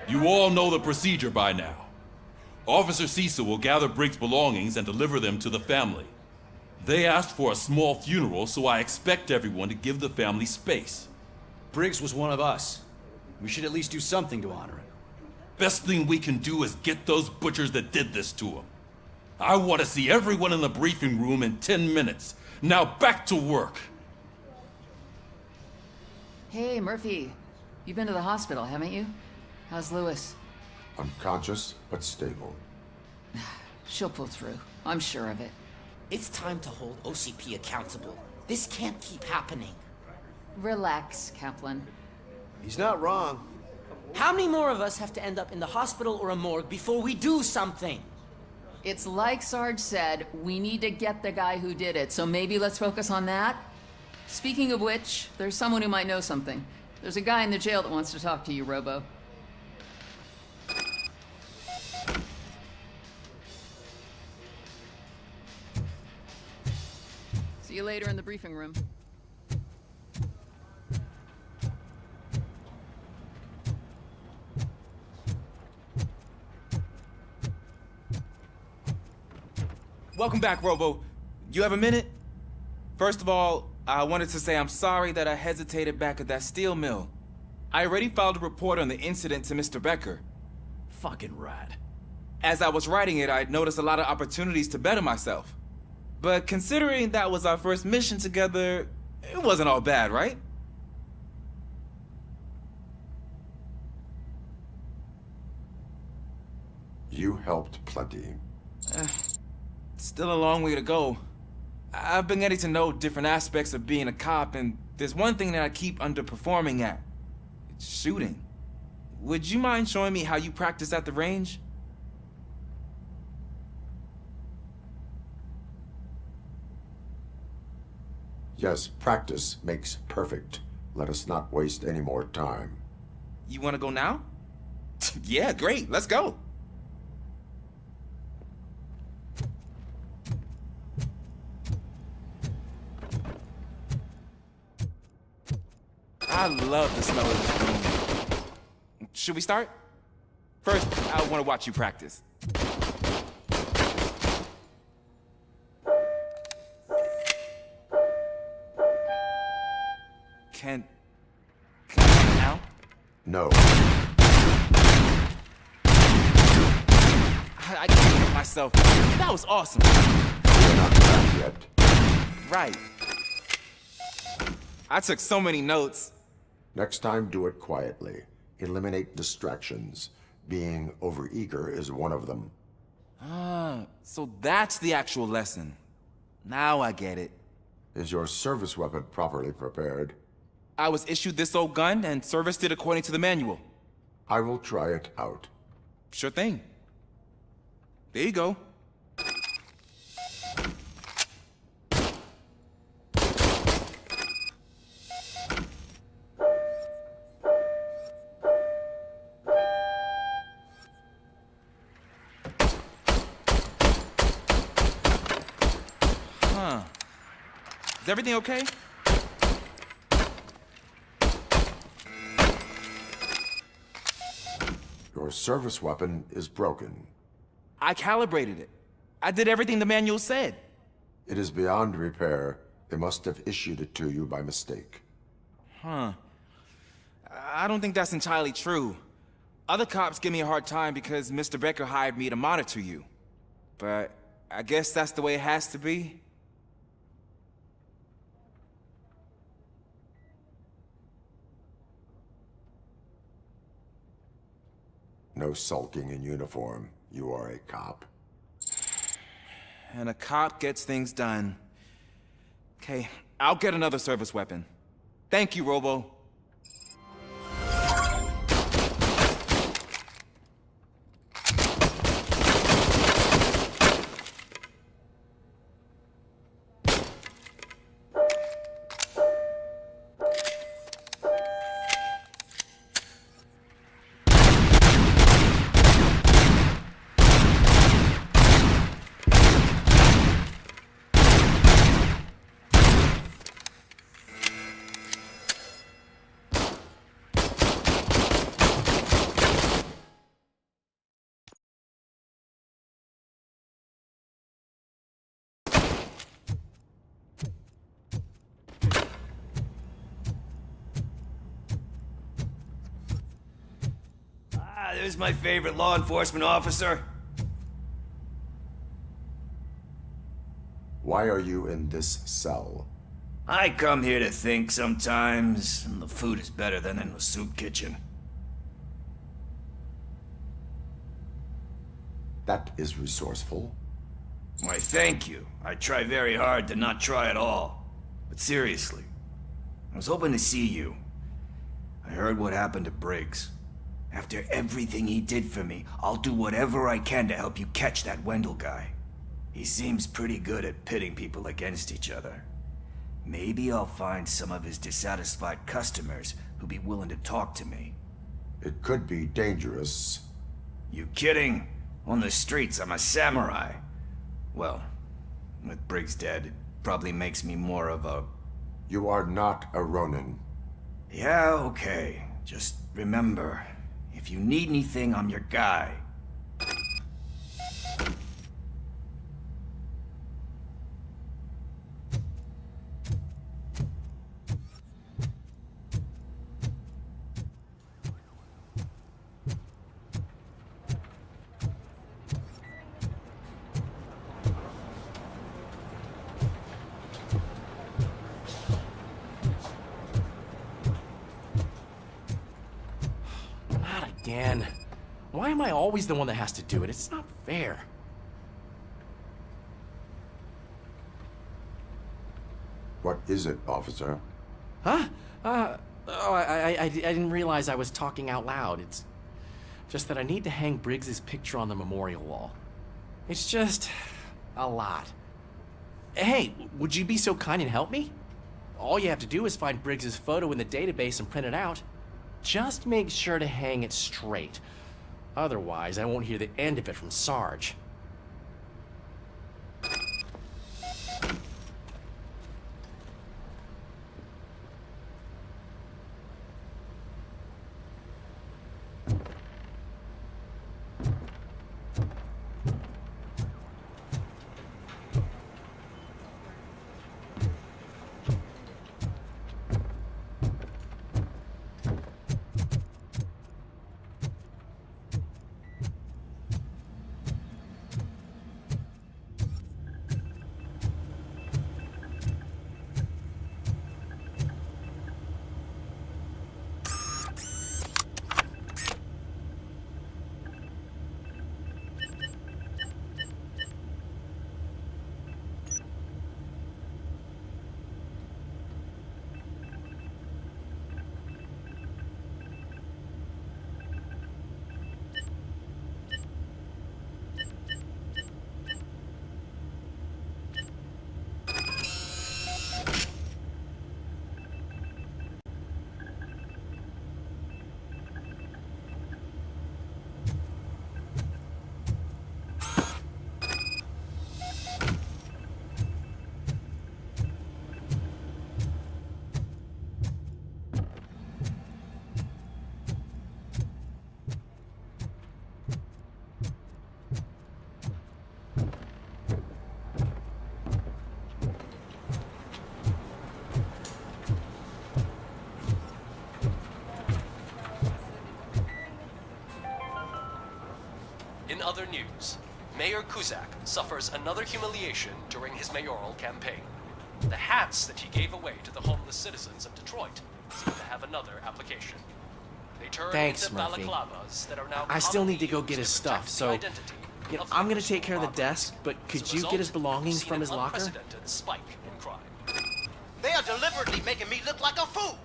You all know the procedure by now. Officer Cecil will gather Briggs' belongings and deliver them to the family. They asked for a small funeral, so I expect everyone to give the family space. Briggs was one of us. We should at least do something to honor him. Best thing we can do is get those butchers that did this to him. I want to see everyone in the briefing room in 10 minutes. Now back to work. Hey, Murphy. You've been to the hospital, haven't you? How's Lewis? Unconscious, but stable. She'll pull through. I'm sure of it. It's time to hold OCP accountable. This can't keep happening. Relax, Kaplan. He's not wrong. How many more of us have to end up in the hospital or a morgue before we do something? It's like Sarge said, we need to get the guy who did it, so maybe let's focus on that? Speaking of which, there's someone who might know something. There's a guy in the jail that wants to talk to you, Robo. See you later in the briefing room. Welcome back, Robo. You have a minute? First of all, I wanted to say I'm sorry that I hesitated back at that steel mill. I already filed a report on the incident to Mr. Becker. Fucking rat. As I was writing it, I'd noticed a lot of opportunities to better myself. But considering that was our first mission together, it wasn't all bad, right? You helped plenty. Still a long way to go. I've been getting to know different aspects of being a cop, and there's one thing that I keep underperforming at. It's shooting. Would you mind showing me how you practice at the range? Yes, practice makes perfect. Let us not waste any more time. You want to go now? Yeah, great. Let's go. I love the smell of this room. Should we start? First, I want to watch you practice. Can I now? No. I can't get myself. That was awesome. We're not back yet. Right. I took so many notes. Next time, do it quietly. Eliminate distractions. Being overeager is one of them. Ah, so that's the actual lesson. Now I get it. Is your service weapon properly prepared? I was issued this old gun and serviced it according to the manual. I will try it out. Sure thing. There you go. Huh. Is everything okay? Your service weapon is broken. I calibrated it. I did everything the manual said. It is beyond repair. They must have issued it to you by mistake. Huh. I don't think that's entirely true. Other cops give me a hard time because Mr. Becker hired me to monitor you. But I guess that's the way it has to be. No sulking in uniform. You are a cop. And a cop gets things done. Okay, I'll get another service weapon. Thank you, Robo. there's my favorite law enforcement officer. Why are you in this cell? I come here to think sometimes, and the food is better than in the soup kitchen. That is resourceful. Why, thank you. I try very hard to not try at all. But seriously, I was hoping to see you. I heard what happened to Briggs. After everything he did for me, I'll do whatever I can to help you catch that Wendell guy. He seems pretty good at pitting people against each other. Maybe I'll find some of his dissatisfied customers who'll be willing to talk to me. It could be dangerous. You kidding? On the streets, I'm a samurai. Well, with Briggs dead, it probably makes me more of a... You are not a Ronin. Yeah, okay. Just remember, if you need anything, I'm your guy. Again. Why am I always the one that has to do it? It's not fair. What is it, officer? Huh? I didn't realize I was talking out loud. It's just that I need to hang Briggs's picture on the memorial wall. It's just a lot. Hey, would you be so kind and help me? All you have to do is find Briggs's photo in the database and print it out. Just make sure to hang it straight. Otherwise, I won't hear the end of it from Sarge. In other news, Mayor Kuzak suffers another humiliation during his mayoral campaign. The hats that he gave away to the homeless citizens of Detroit seem to have another application. They turn Thanks, into Murphy. balaclavas that are now I still need to go commonly get his used to stuff, protect so the identity you know, of I'm gonna those take care of the robbers. desk, but could As a you get his result, belongings we've seen from an his locker? unprecedented spike in crime. They are deliberately making me look like a fool.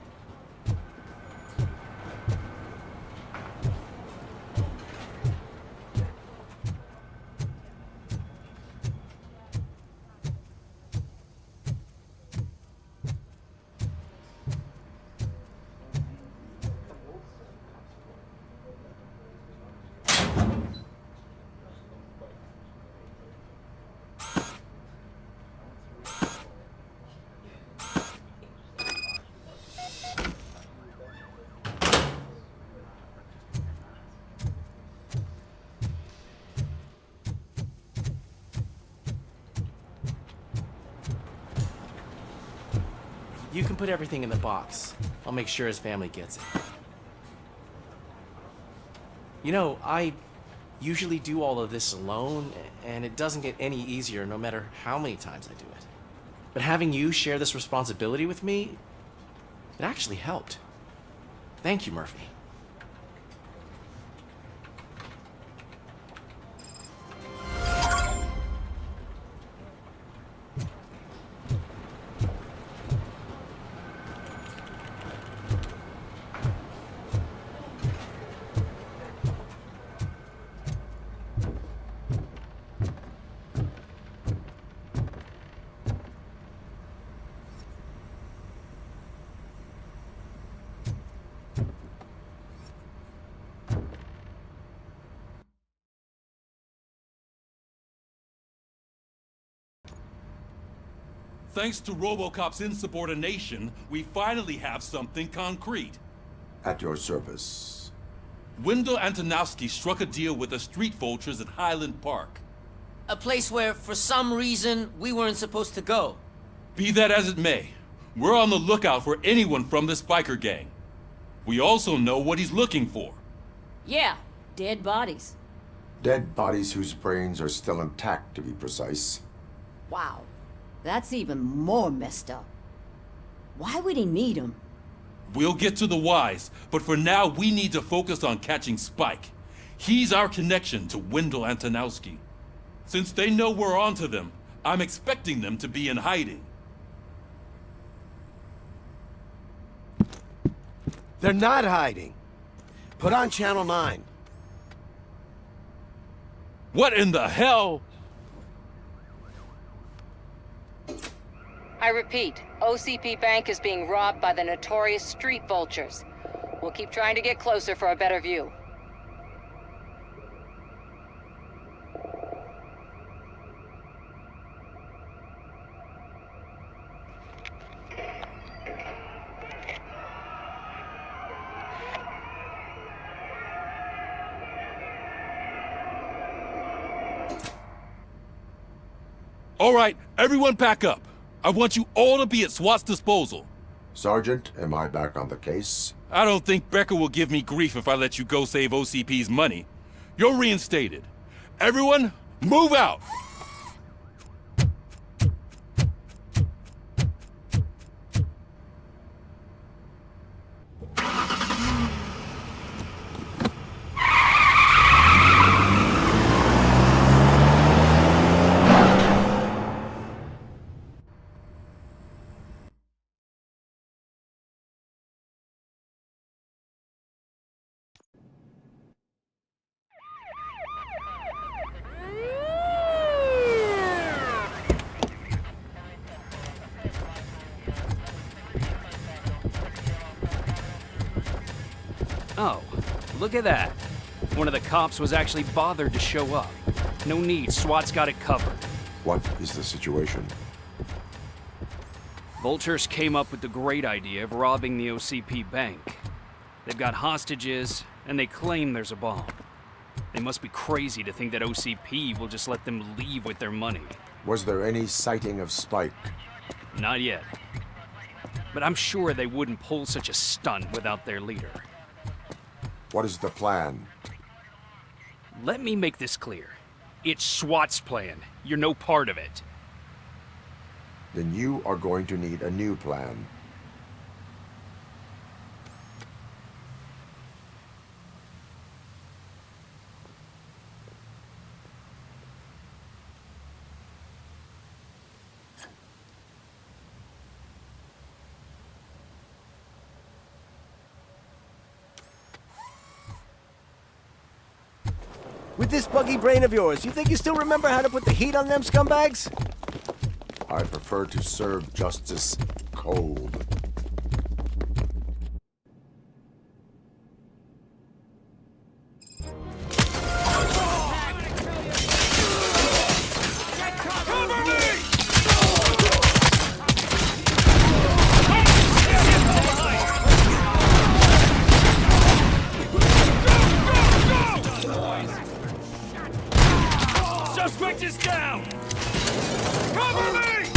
You can put everything in the box. I'll make sure his family gets it. You know, I usually do all of this alone, and it doesn't get any easier no matter how many times I do it. But having you share this responsibility with me, it actually helped. Thank you, Murphy. Thanks to ROBOCOP's insubordination, we finally have something concrete. At your service. Wendell Antonowski struck a deal with the street vultures at Highland Park. A place where, for some reason, we weren't supposed to go. Be that as it may, we're on the lookout for anyone from this biker gang. We also know what he's looking for. Yeah, dead bodies. Dead bodies whose brains are still intact, to be precise. Wow, that's even more messed up. Why would he need them? We'll get to the whys, but for now we need to focus on catching Spike. He's our connection to Wendell Antonowski. Since they know we're onto them, I'm expecting them to be in hiding. They're not hiding. Put on Channel 9. What in the hell? I repeat, OCP Bank is being robbed by the notorious street vultures. We'll keep trying to get closer for a better view. All right, everyone pack up. I want you all to be at SWAT's disposal. Sergeant, am I back on the case? I don't think Becker will give me grief if I let you go save OCP's money. You're reinstated. Everyone, move out! Oh, look at that. One of the cops was actually bothered to show up. No need, SWAT's got it covered. What is the situation? Vultures came up with the great idea of robbing the OCP bank. They've got hostages, and they claim there's a bomb. They must be crazy to think that OCP will just let them leave with their money. Was there any sighting of Spike? Not yet. But I'm sure they wouldn't pull such a stunt without their leader. What is the plan? Let me make this clear. It's SWAT's plan. You're no part of it. Then you are going to need a new plan. With this buggy brain of yours, you think you still remember how to put the heat on them scumbags? I prefer to serve justice cold. Suspect is down! Cover me!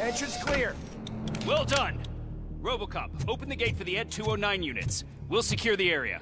Entrance clear. Well done. ROBOCOP, open the gate for the Ed 209 units. We'll secure the area.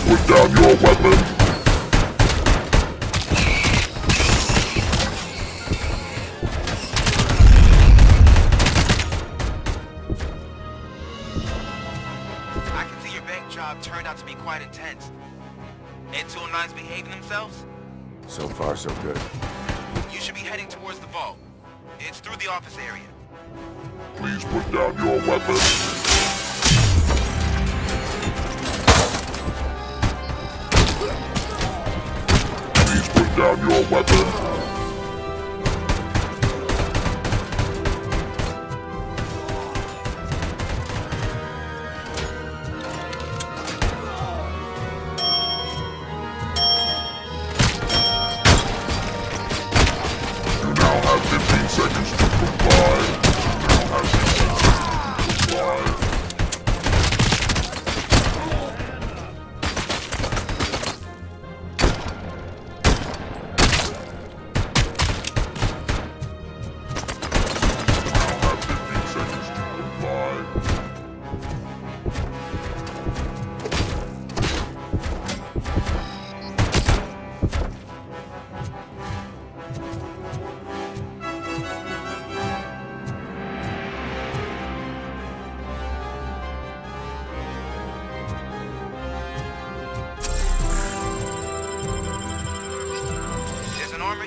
Put down your weapon. I can see your bank job turned out to be quite intense. Ed 209's behaving themselves? So far, so good. You should be heading towards the vault. It's through the office area. Please put down your weapon. Put down your weapon. You now have 15 seconds to comply. You now have 15 seconds to comply.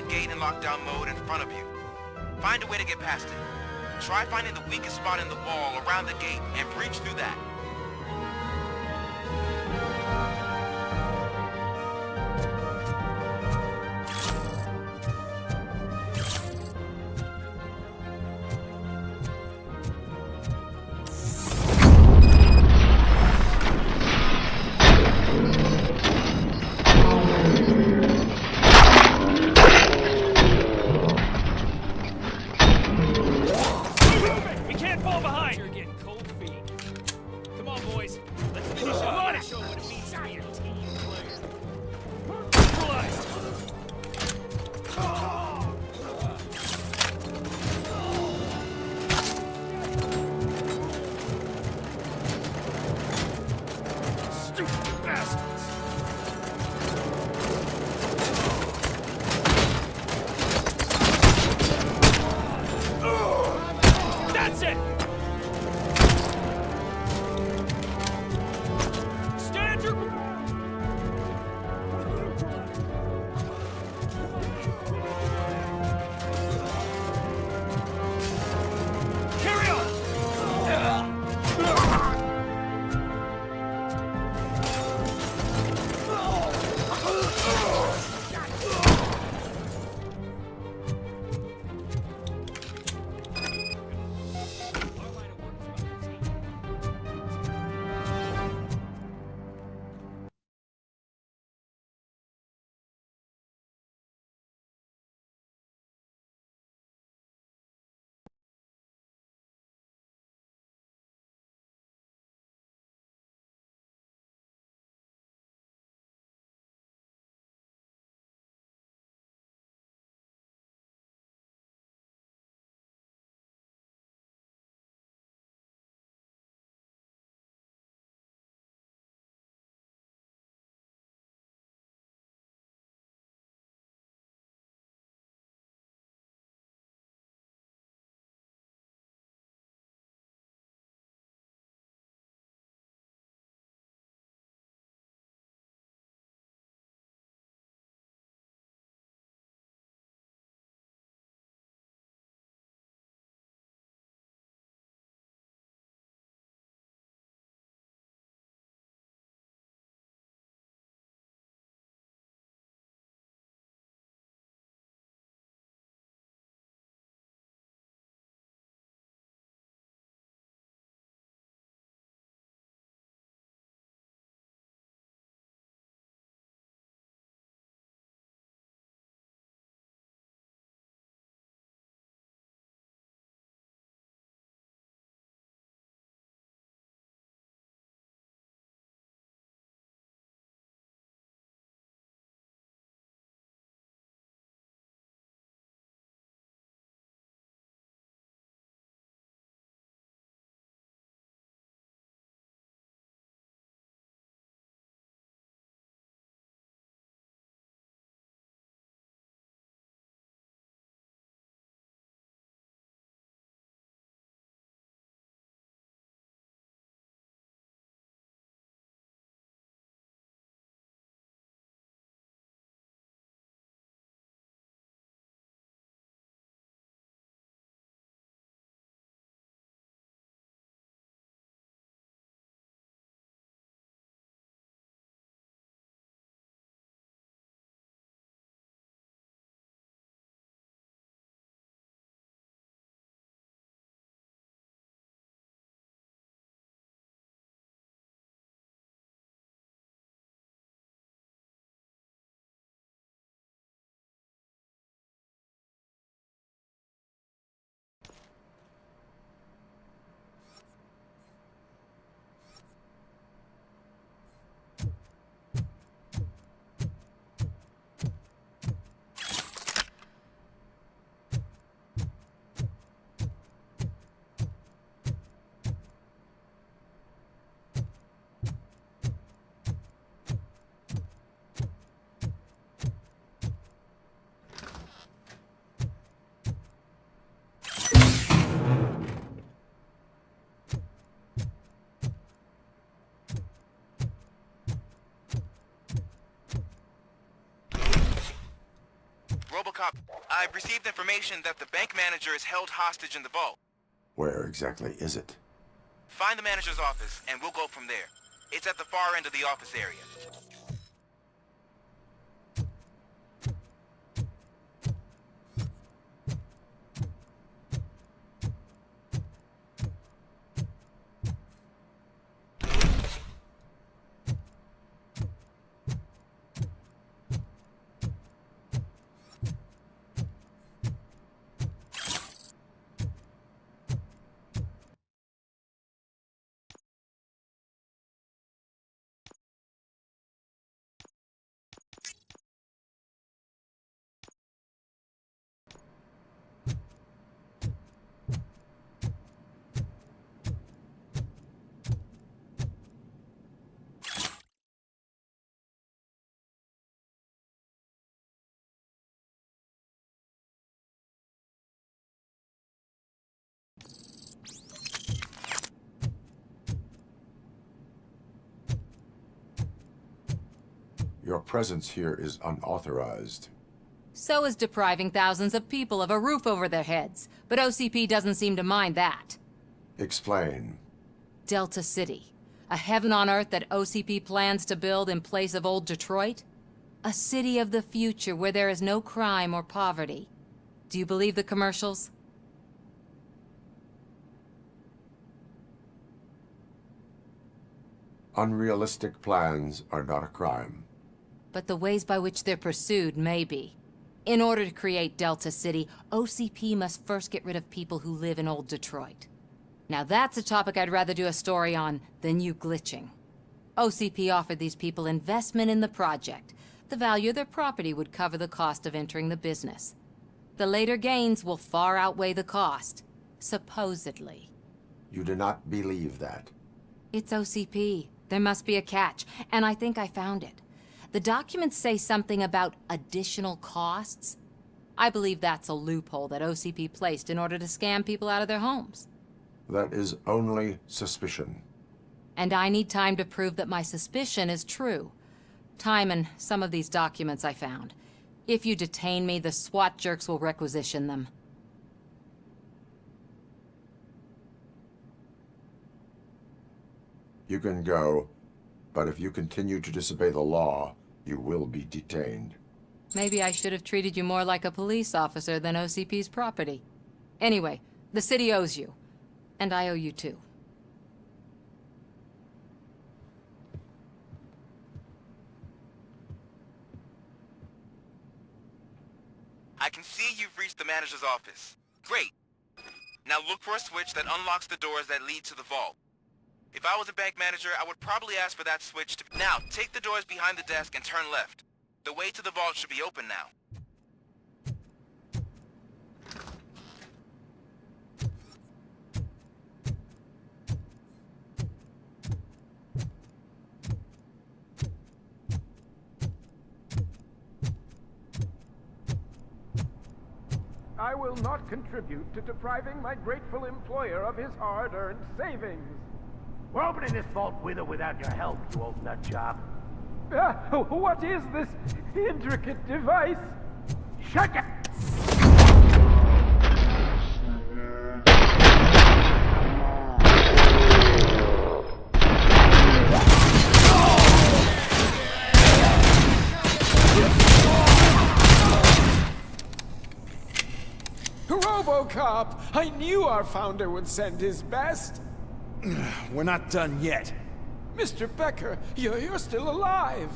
Gate in lockdown mode in front of you. Find a way to get past it. Try finding the weakest spot in the wall around the gate and breach through that. I've received information that the bank manager is held hostage in the vault. Where exactly is it? Find the manager's office, and we'll go from there. It's at the far end of the office area. Your presence here is unauthorized. So is depriving thousands of people of a roof over their heads, but OCP doesn't seem to mind that. Explain. Delta City, a heaven on earth that OCP plans to build in place of old Detroit? A city of the future where there is no crime or poverty. Do you believe the commercials? Unrealistic plans are not a crime. But the ways by which they're pursued may be. In order to create Delta City, OCP must first get rid of people who live in old Detroit. Now that's a topic I'd rather do a story on than you glitching. OCP offered these people investment in the project. The value of their property would cover the cost of entering the business. The later gains will far outweigh the cost, supposedly. You do not believe that. It's OCP. There must be a catch, and I think I found it. The documents say something about additional costs. I believe that's a loophole that OCP placed in order to scam people out of their homes. That is only suspicion. And I need time to prove that my suspicion is true. Time and some of these documents I found. If you detain me, the SWAT jerks will requisition them. You can go, but if you continue to disobey the law, you will be detained. Maybe I should have treated you more like a police officer than OCP's property. Anyway, the city owes you. And I owe you too. I can see you've reached the manager's office. Great. Now look for a switch that unlocks the doors that lead to the vault. If I was a bank manager, I would probably ask for that switch to... Now, take the doors behind the desk and turn left. The way to the vault should be open now. I will not contribute to depriving my grateful employer of his hard-earned savings. We're opening this vault with or without your help, you old nut job. What is this intricate device? Shut it! ROBOCOP! I knew our founder would send his best. We're not done yet. Mr. Becker, you're still alive.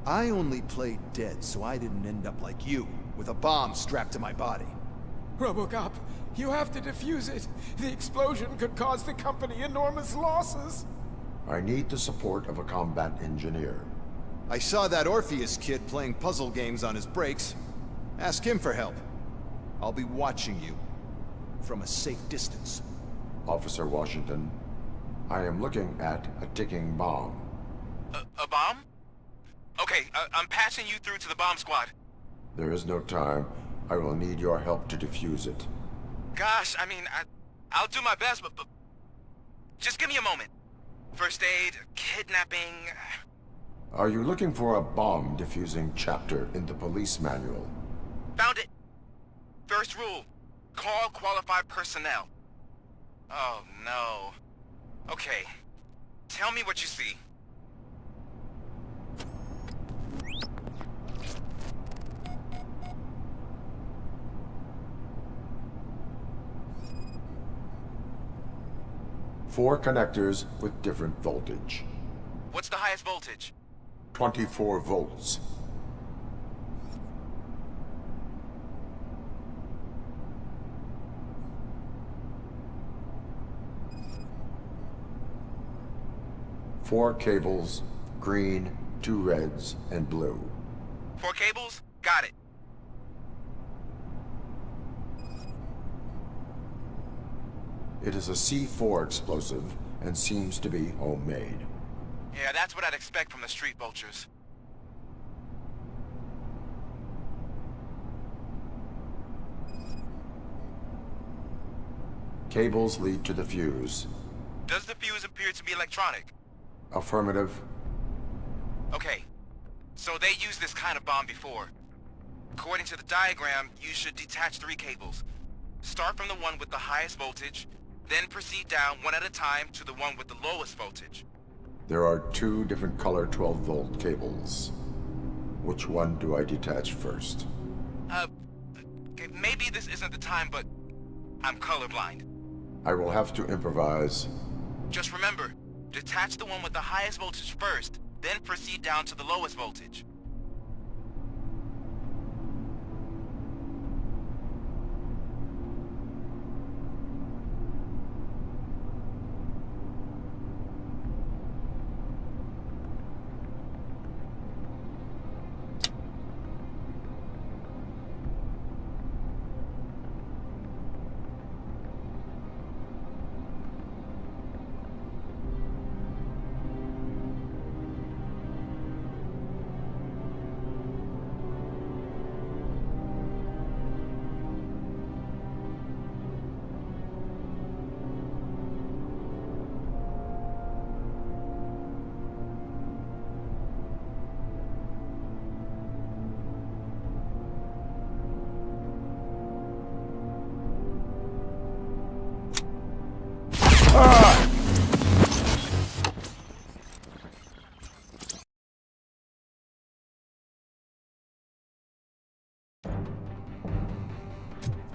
I only played dead so I didn't end up like you, with a bomb strapped to my body. ROBOCOP, you have to defuse it. The explosion could cause the company enormous losses. I need the support of a combat engineer. I saw that Orpheus kid playing puzzle games on his breaks. Ask him for help. I'll be watching you from a safe distance. Officer Washington, I am looking at a ticking bomb. A bomb? Okay, I'm passing you through to the bomb squad. There is no time. I will need your help to defuse it. Gosh, I mean, I'll do my best, but just give me a moment. First aid, kidnapping... Are you looking for a bomb defusing chapter in the police manual? Found it. First rule, call qualified personnel. Oh no. Okay, tell me what you see. Four connectors with different voltage. What's the highest voltage? 24 volts. Four cables, green, 2 reds, and blue. 4 cables? Got it. It is a C4 explosive and seems to be homemade. Yeah, that's what I'd expect from the street vultures. Cables lead to the fuse. Does the fuse appear to be electronic? Affirmative. Okay, so they used this kind of bomb before. According to the diagram, you should detach 3 cables. Start from the one with the highest voltage, then proceed down one at a time to the one with the lowest voltage. There are 2 different color 12-volt cables. Which one do I detach first? Okay, maybe this isn't the time, but I'm colorblind. I will have to improvise. Just remember, detach the one with the highest voltage first, then proceed down to the lowest voltage.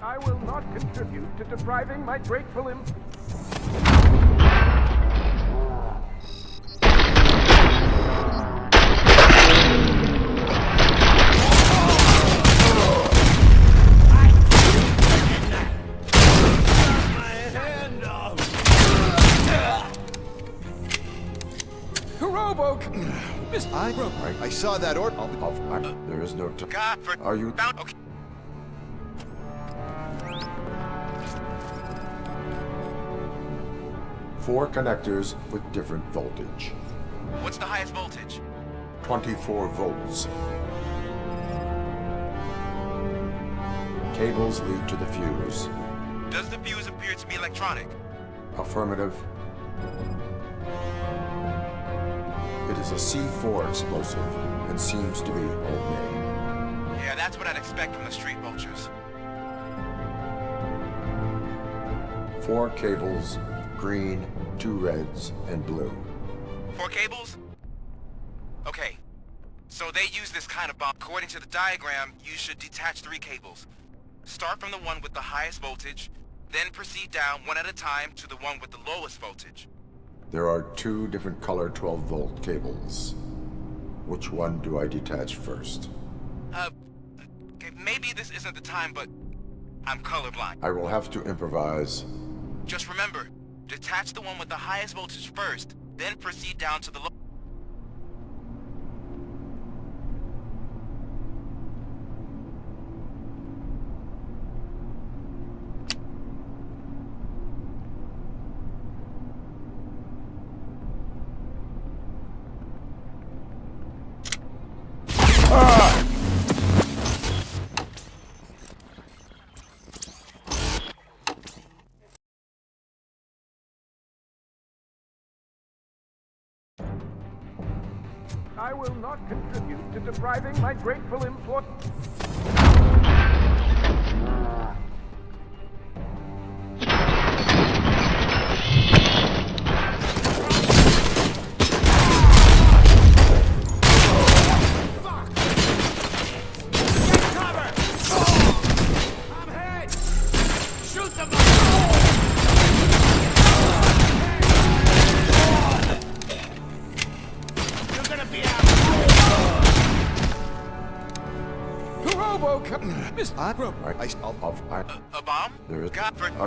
I will not contribute to depriving my grateful I saw that order. There is no time. Are you? Okay. Four connectors with different voltage. What's the highest voltage? 24 volts. Cables lead to the fuse. Does the fuse appear to be electronic? Affirmative. It is a C4 explosive and seems to be homemade. Yeah, that's what I'd expect from the street vultures. 4 cables, green, 2 reds, and blue. 4 cables? Okay, so they use this kind of bomb. According to the diagram, you should detach 3 cables. Start from the one with the highest voltage, then proceed down one at a time to the one with the lowest voltage. There are 2 different color 12-volt cables. Which one do I detach first? Okay, maybe this isn't the time, but I'm colorblind. I will have to improvise. Just remember, detach the one with the highest voltage first, then proceed down to the low. I will not contribute to depriving my grateful employees. A bomb? There is. God, for okay.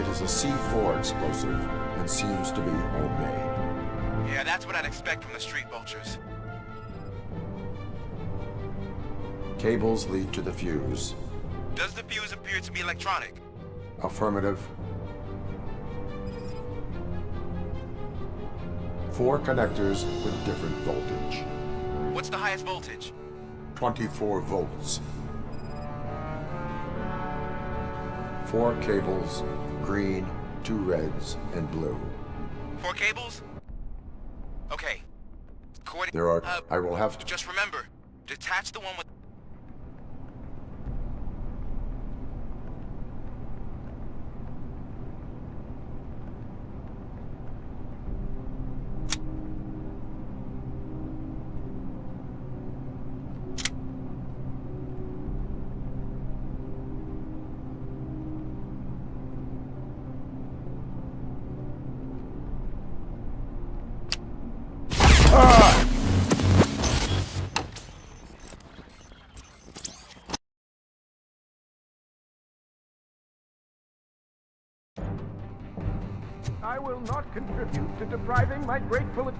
It is a C4 explosive and seems to be homemade. Yeah, that's what I'd expect from the street vultures. Cables lead to the fuse. Does the fuse appear to be electronic? Affirmative. 4 connectors with different voltage. What's the highest voltage? 24 volts. 4 cables, green, 2 reds, and blue. 4 cables? Okay. There are. I will have to. Just remember, detach the one with. I will not contribute to depriving my grateful...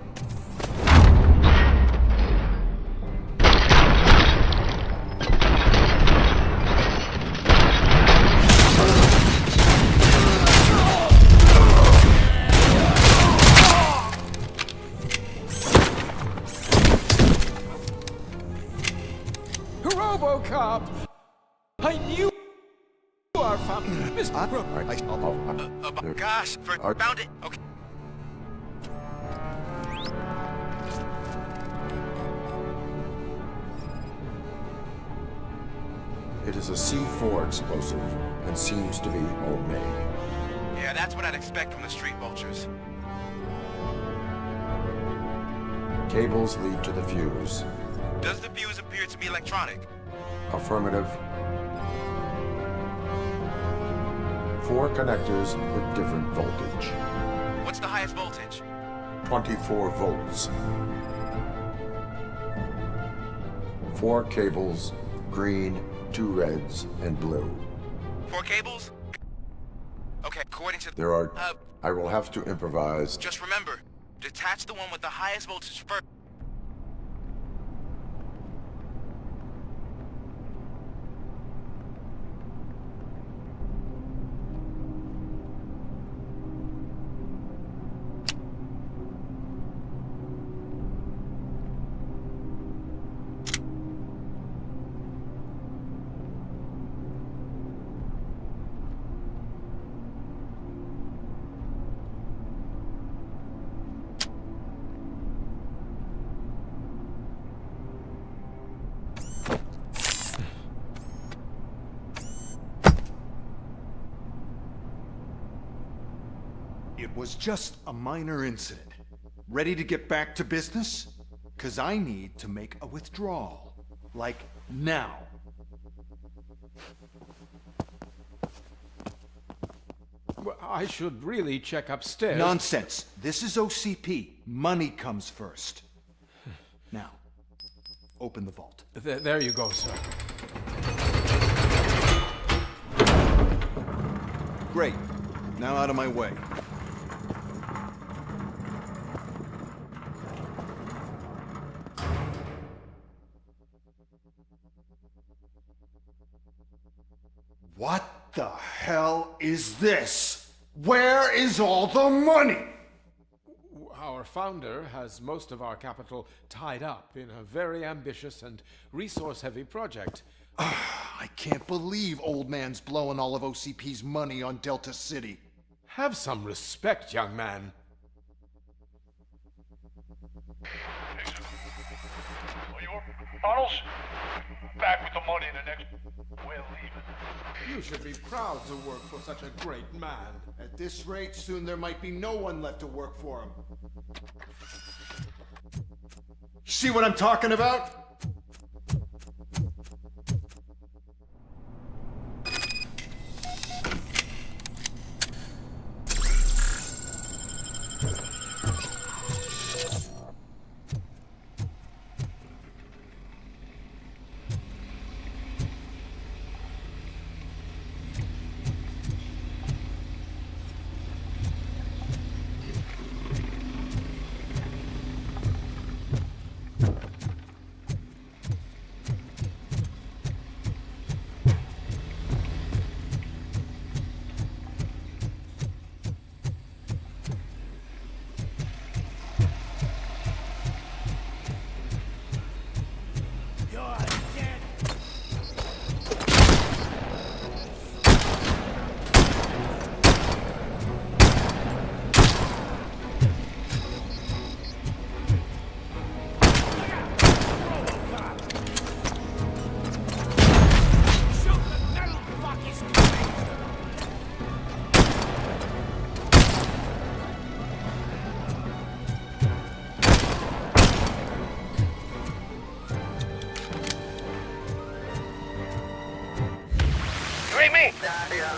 ROBOCOP! I knew our family. Gosh, found it. Okay. It is a C4 explosive and seems to be homemade. Yeah, that's what I'd expect from the street vultures. Cables lead to the fuse. Does the fuse appear to be electronic? Affirmative. 4 connectors with different voltage. What's the highest voltage? 24 volts. 4 cables, green, 2 reds, and blue. 4 cables? Okay, according to... There are... I will have to improvise. Just remember, detach the one with the highest voltage first. It was just a minor incident. Ready to get back to business? 'Cause I need to make a withdrawal. Like, now. Well, I should really check upstairs. Nonsense. This is OCP. Money comes first. Now, open the vault. There you go, sir. Great. Now out of my way. What the hell is this? Where is all the money? Our founder has most of our capital tied up in a very ambitious and resource-heavy project. I can't believe old man's blowing all of OCP's money on Delta City. Have some respect, young man. Tunnels, back with the money in the next... We're leaving. You should be proud to work for such a great man. At this rate, soon there might be no one left to work for him. See what I'm talking about?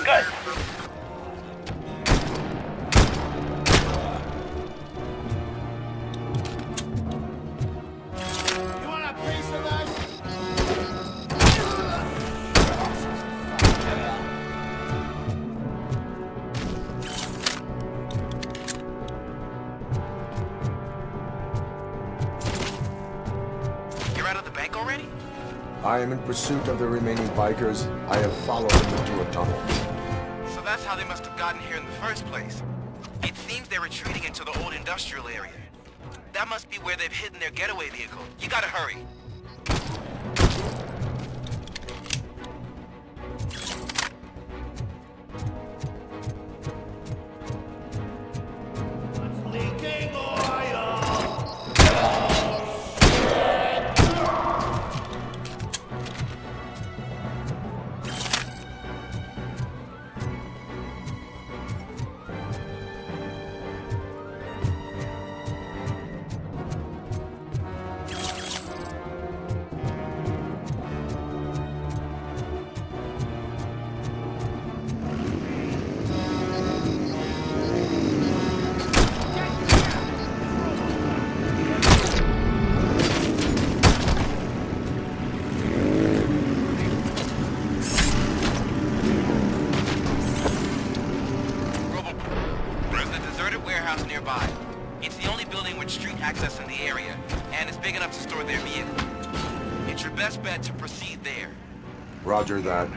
Good. You want a piece of that? You're out of the bank already? I am in pursuit of the remaining bikers. I have followed them into a tunnel. So that's how they must have gotten here in the first place. It seems they're retreating into the old industrial area. That must be where they've hidden their getaway vehicle. You gotta hurry. Leaking oil! There's a deserted warehouse nearby. It's the only building with street access in the area, and it's big enough to store their vehicle. It's your best bet to proceed there. Roger that.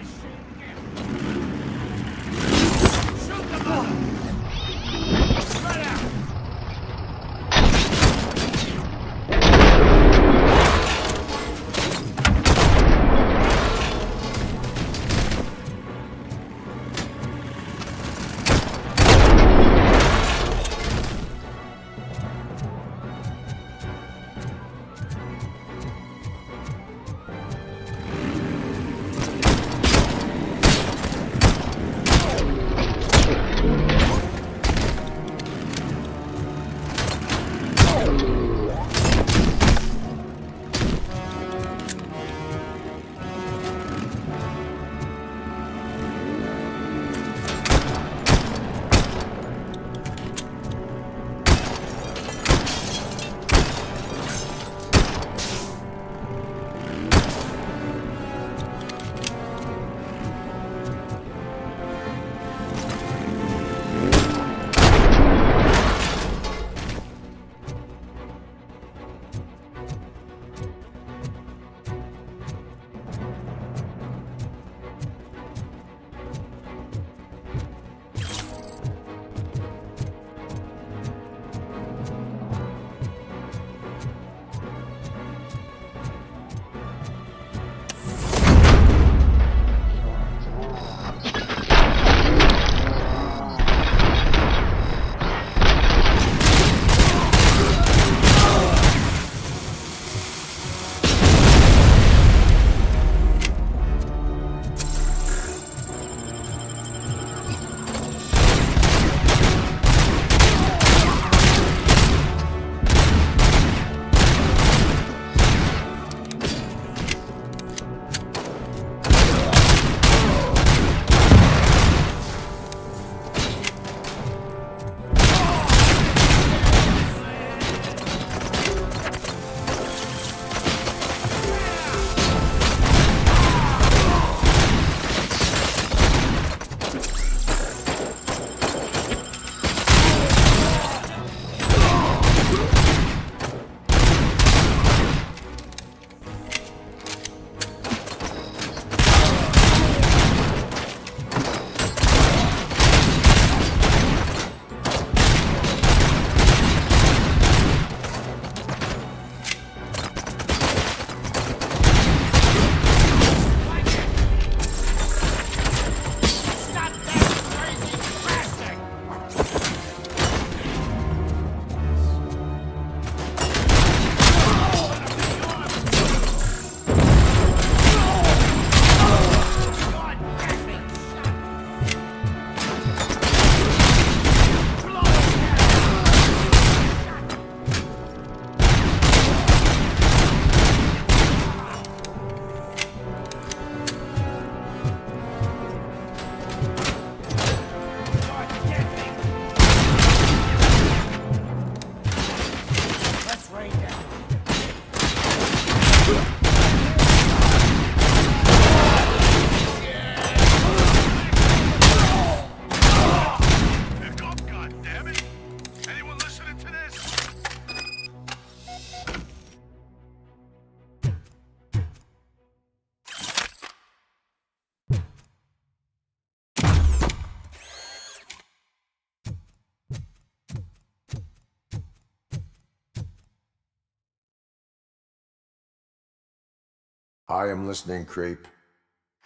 I am listening, creep.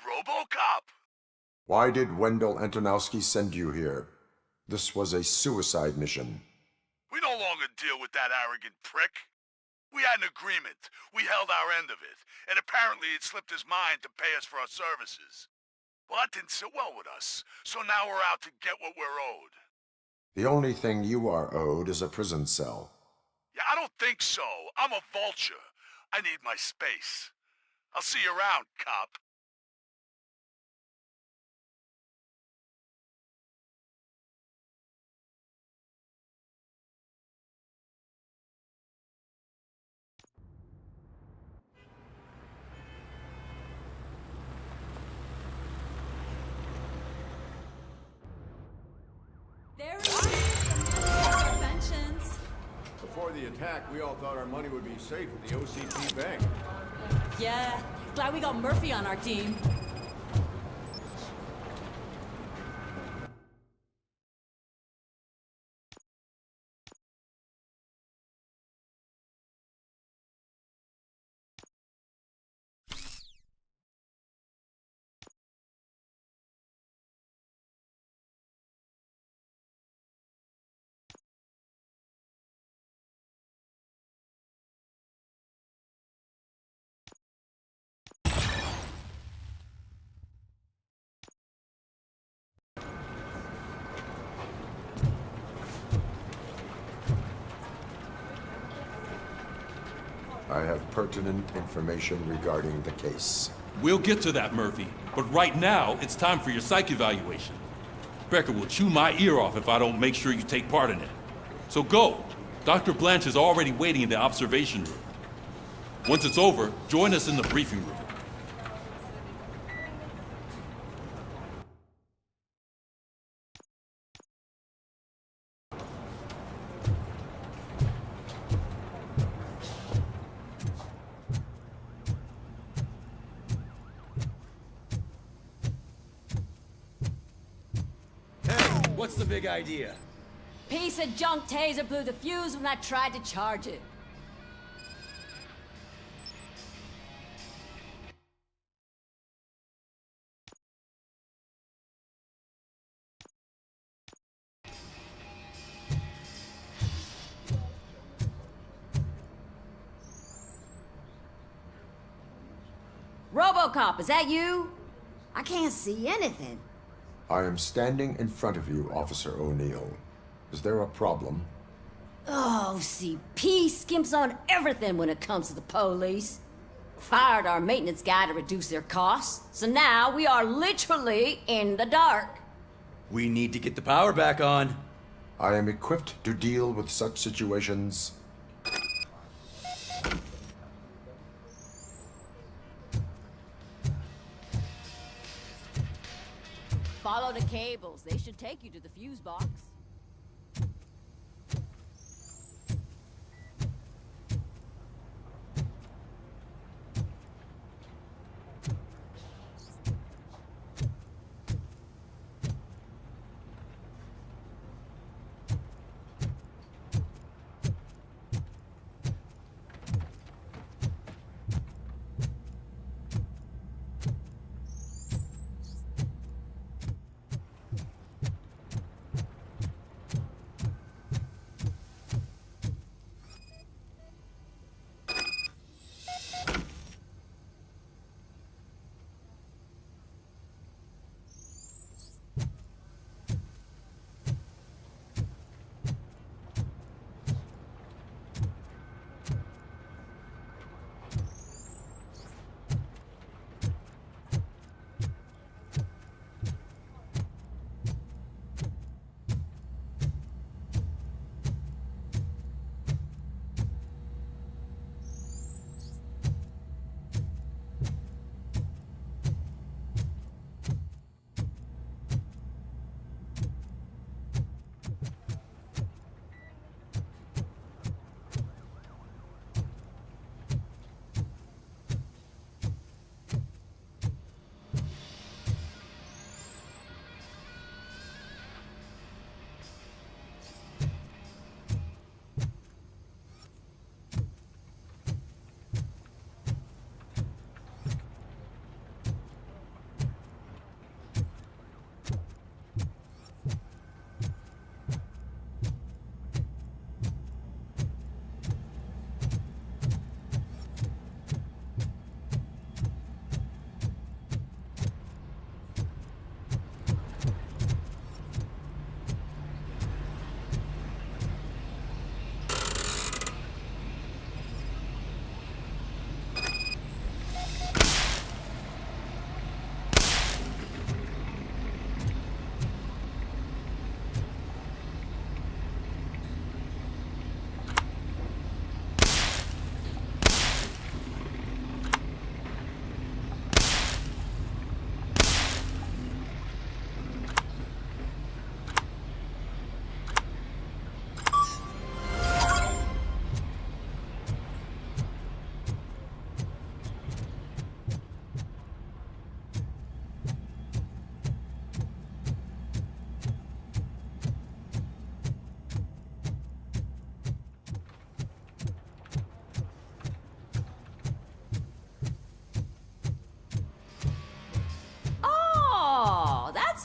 ROBOCOP! Why did Wendell Antonowski send you here? This was a suicide mission. We no longer deal with that arrogant prick. We had an agreement. We held our end of it. And apparently it slipped his mind to pay us for our services. Well, that didn't sit well with us. So now we're out to get what we're owed. The only thing you are owed is a prison cell. Yeah, I don't think so. I'm a vulture. I need my space. I'll see you around, cop. There it is! Conventions. Before the attack, we all thought our money would be safe at the OCP bank. Yeah, glad we got Murphy on our team. I have pertinent information regarding the case. We'll get to that, Murphy. But right now, it's time for your psych evaluation. Becker will chew my ear off if I don't make sure you take part in it. So go. Dr. Blanche is already waiting in the observation room. Once it's over, join us in the briefing room. What's the big idea? Piece of junk taser blew the fuse when I tried to charge it. ROBOCOP, is that you? I can't see anything. I am standing in front of you, Officer O'Neill. Is there a problem? Oh, CP skimps on everything when it comes to the police. Fired our maintenance guy to reduce their costs, so now we are literally in the dark. We need to get the power back on. I am equipped to deal with such situations. Follow the cables. They should take you to the fuse box.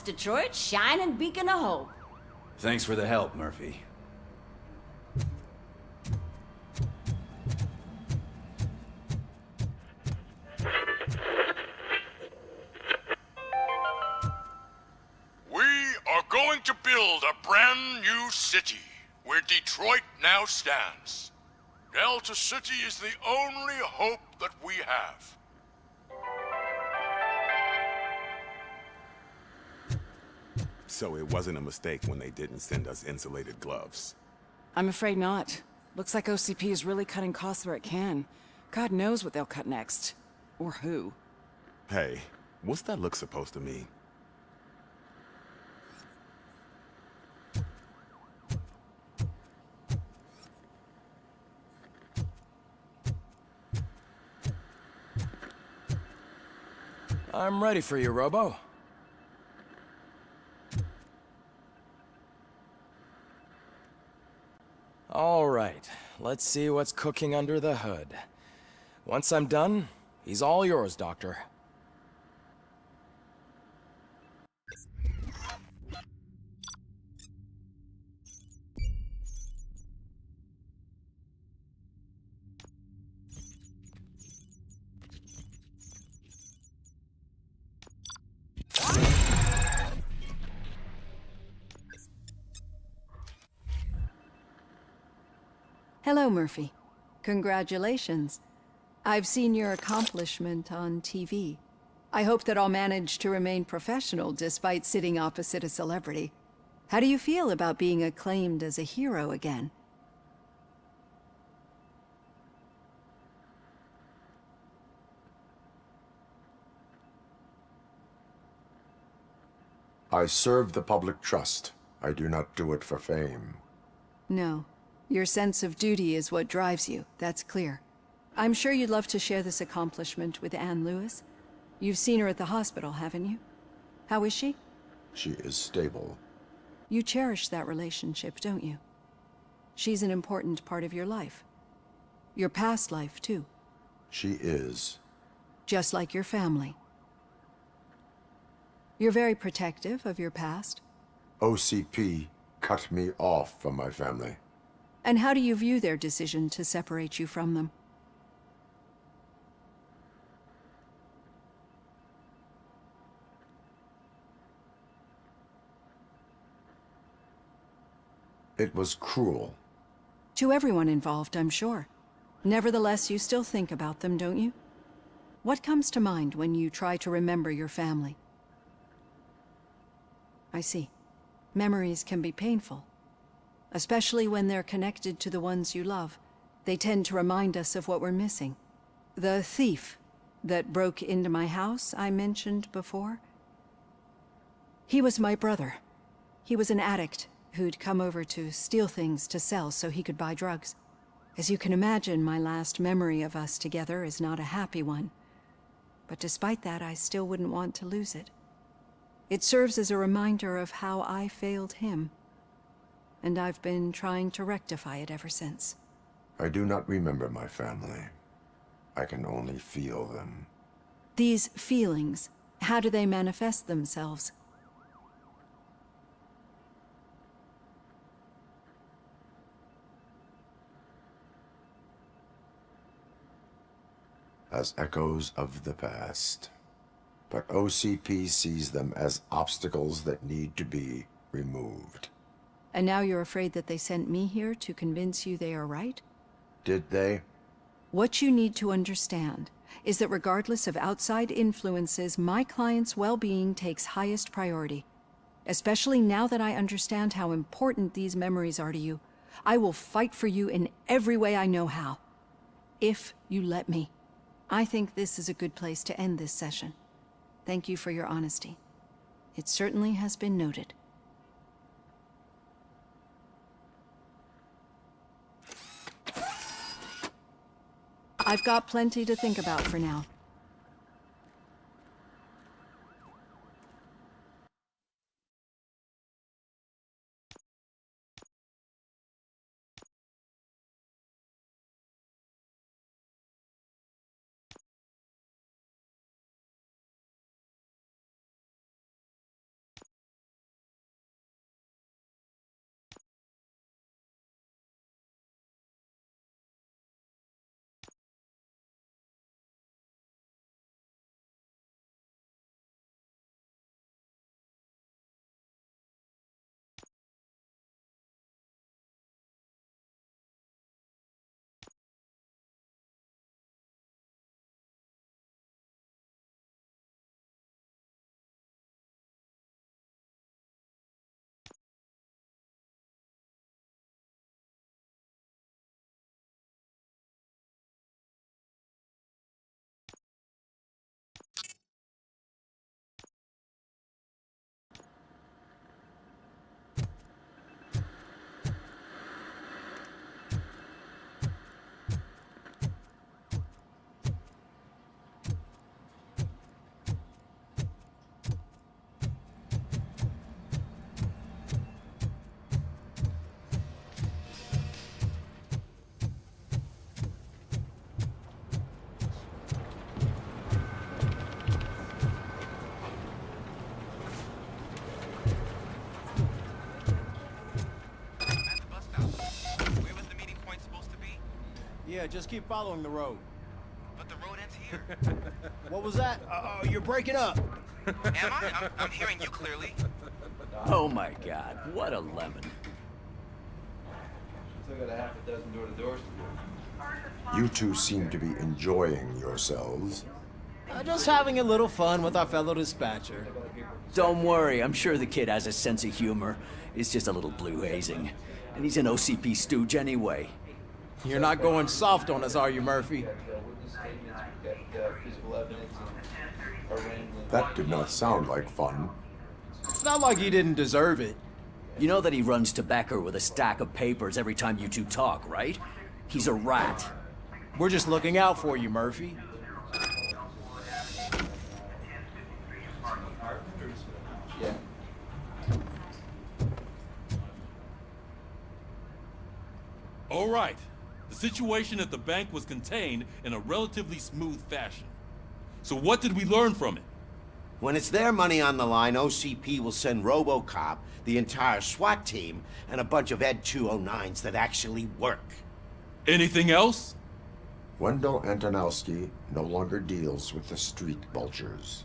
Detroit's shining beacon of hope. Thanks for the help, Murphy. We are going to build a brand new city where Detroit now stands. Delta City is the only hope that we have. So it wasn't a mistake when they didn't send us insulated gloves. I'm afraid not. Looks like OCP is really cutting costs where it can. God knows what they'll cut next. Or who. Hey, what's that look supposed to mean? I'm ready for you, Robo. All right, let's see what's cooking under the hood. Once I'm done, he's all yours, Doctor. Hello, Murphy. Congratulations. I've seen your accomplishment on TV. I hope that I'll manage to remain professional despite sitting opposite a celebrity. How do you feel about being acclaimed as a hero again? I serve the public trust. I do not do it for fame. No. Your sense of duty is what drives you, that's clear. I'm sure you'd love to share this accomplishment with Anne Lewis. You've seen her at the hospital, haven't you? How is she? She is stable. You cherish that relationship, don't you? She's an important part of your life. Your past life, too. She is. Just like your family. You're very protective of your past. OCP cut me off from my family. And how do you view their decision to separate you from them? It was cruel. To everyone involved, I'm sure. Nevertheless, you still think about them, don't you? What comes to mind when you try to remember your family? I see. Memories can be painful. Especially when they're connected to the ones you love. They tend to remind us of what we're missing. The thief that broke into my house I mentioned before. He was my brother. He was an addict who'd come over to steal things to sell so he could buy drugs. As you can imagine, my last memory of us together is not a happy one. But despite that, I still wouldn't want to lose it. It serves as a reminder of how I failed him. And I've been trying to rectify it ever since. I do not remember my family. I can only feel them. These feelings, how do they manifest themselves? As echoes of the past. But OCP sees them as obstacles that need to be removed. And now you're afraid that they sent me here to convince you they are right? Did they? What you need to understand is that regardless of outside influences, my client's well-being takes highest priority. Especially now that I understand how important these memories are to you. I will fight for you in every way I know how. If you let me. I think this is a good place to end this session. Thank you for your honesty. It certainly has been noted. I've got plenty to think about for now. Yeah, just keep following the road. But the road ends here. What was that? You're breaking up. Am I? I'm hearing you clearly. Oh my god, what a lemon. Still got a half a dozen door-to-doors to do. You two seem to be enjoying yourselves. Just having a little fun with our fellow dispatcher. Don't worry, I'm sure the kid has a sense of humor. It's just a little blue hazing. And he's an OCP stooge anyway. You're not going soft on us, are you, Murphy? That did not sound like fun. It's not like he didn't deserve it. You know that he runs tobacco with a stack of papers every time you two talk, right? He's a rat. We're just looking out for you, Murphy. All right. The situation at the bank was contained in a relatively smooth fashion. So what did we learn from it? When it's their money on the line, OCP will send ROBOCOP, the entire SWAT team, and a bunch of Ed 209s that actually work. Anything else? Wendell Antonowski no longer deals with the street vultures.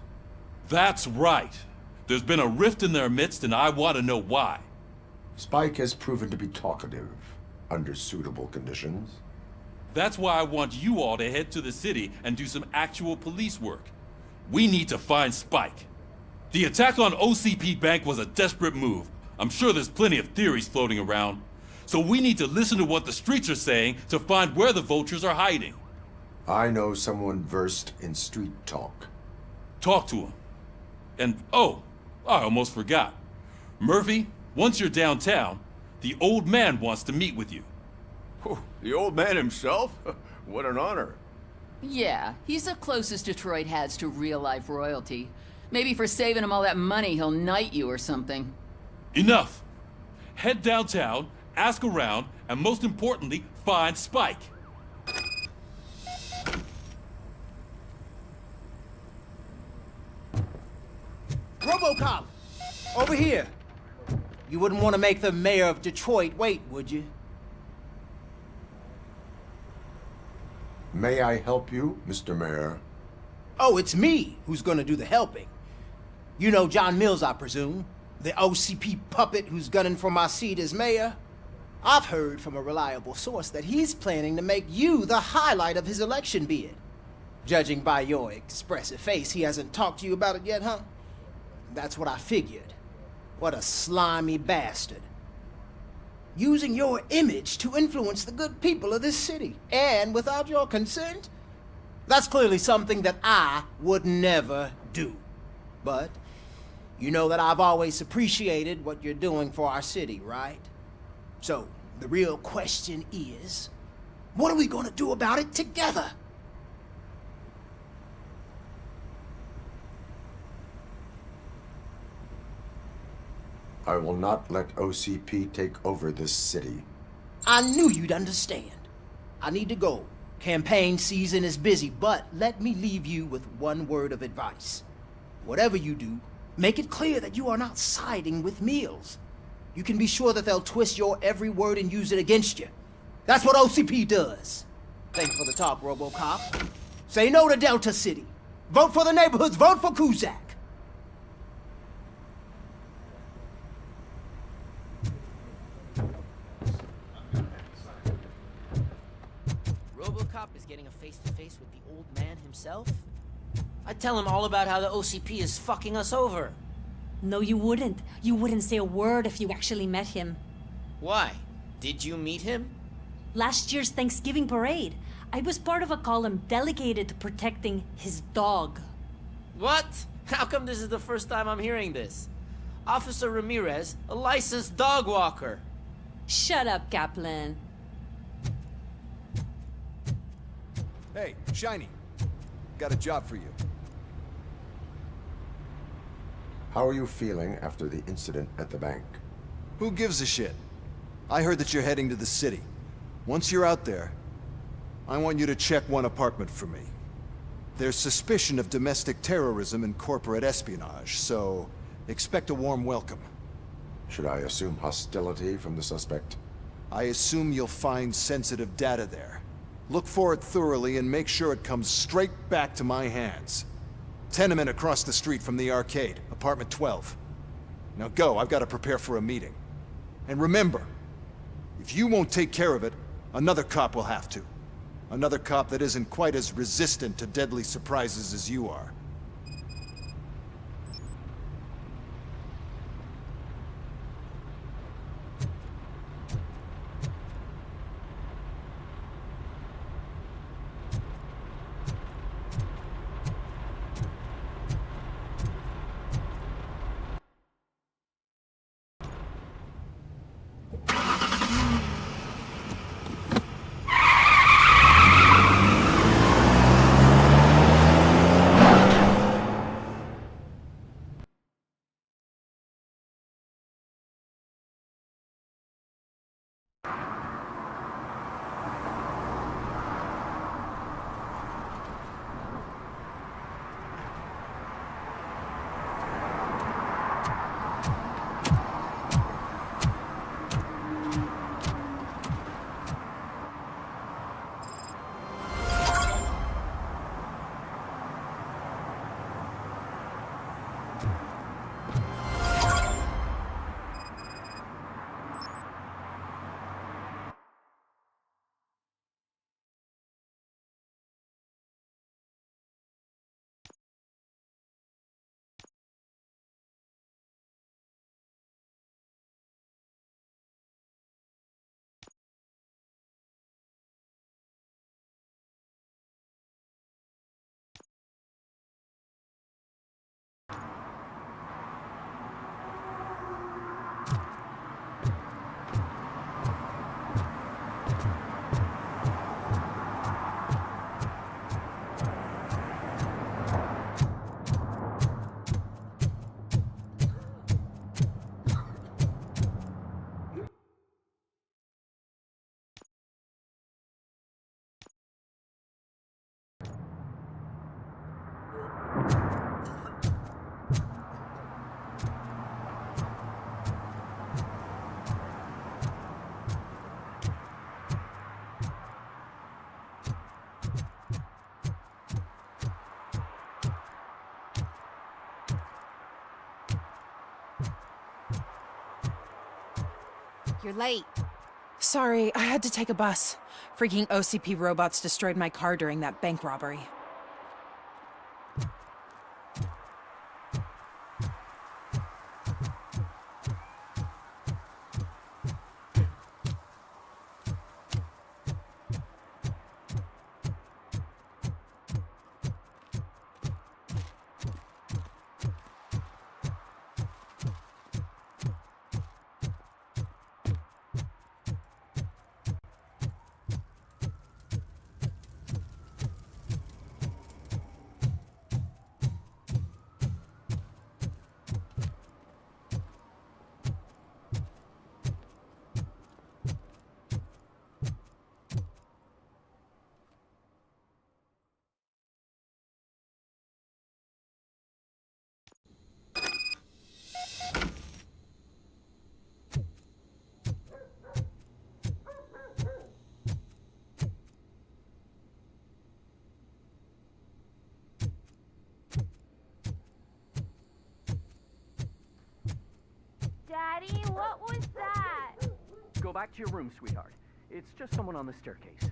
That's right. There's been a rift in their midst, and I want to know why. Spike has proven to be talkative, under suitable conditions. That's why I want you all to head to the city and do some actual police work. We need to find Spike. The attack on OCP Bank was a desperate move. I'm sure there's plenty of theories floating around. So we need to listen to what the streets are saying to find where the vultures are hiding. I know someone versed in street talk. Talk to him. And, oh, I almost forgot. Murphy, once you're downtown, the old man wants to meet with you. Oh, the old man himself? What an honor. Yeah, he's the closest Detroit has to real-life royalty. Maybe for saving him all that money, he'll knight you or something. Enough! Head downtown, ask around, and most importantly, find Spike. ROBOCOP! Over here! You wouldn't want to make the mayor of Detroit wait, would you? May I help you, Mr. Mayor? Oh, it's me who's gonna do the helping. You know John Mills, I presume? The OCP puppet who's gunning for my seat as mayor? I've heard from a reliable source that he's planning to make you the highlight of his election bid. Judging by your expressive face, he hasn't talked to you about it yet, huh? That's what I figured. What a slimy bastard. Using your image to influence the good people of this city, and without your consent? That's clearly something that I would never do. But you know that I've always appreciated what you're doing for our city, right? So, the real question is, what are we gonna do about it together? I will not let OCP take over this city. I knew you'd understand. I need to go. Campaign season is busy, but let me leave you with one word of advice. Whatever you do, make it clear that you are not siding with Mills. You can be sure that they'll twist your every word and use it against you. That's what OCP does. Thanks for the talk, ROBOCOP. Say no to Delta City. Vote for the neighborhoods. Vote for Kuzak. ROBOCOP is getting a face-to-face with the old man himself? I'd tell him all about how the OCP is fucking us over. No, you wouldn't. You wouldn't say a word if you actually met him. Why? Did you meet him? Last year's Thanksgiving parade, I was part of a column delegated to protecting his dog. What? How come this is the first time I'm hearing this? Officer Ramirez, a licensed dog walker. Shut up, Kaplan. Hey, Shiny. Got a job for you. How are you feeling after the incident at the bank? Who gives a shit? I heard that you're heading to the city. Once you're out there, I want you to check one apartment for me. There's suspicion of domestic terrorism and corporate espionage, so expect a warm welcome. Should I assume hostility from the suspect? I assume you'll find sensitive data there. Look for it thoroughly and make sure it comes straight back to my hands. Tenement across the street from the arcade, apartment 12. Now go, I've got to prepare for a meeting. And remember, if you won't take care of it, another cop will have to. Another cop that isn't quite as resistant to deadly surprises as you are. You're late. Sorry, I had to take a bus. Freaking OCP robots destroyed my car during that bank robbery. Daddy, what was that? Go back to your room, sweetheart. It's just someone on the staircase.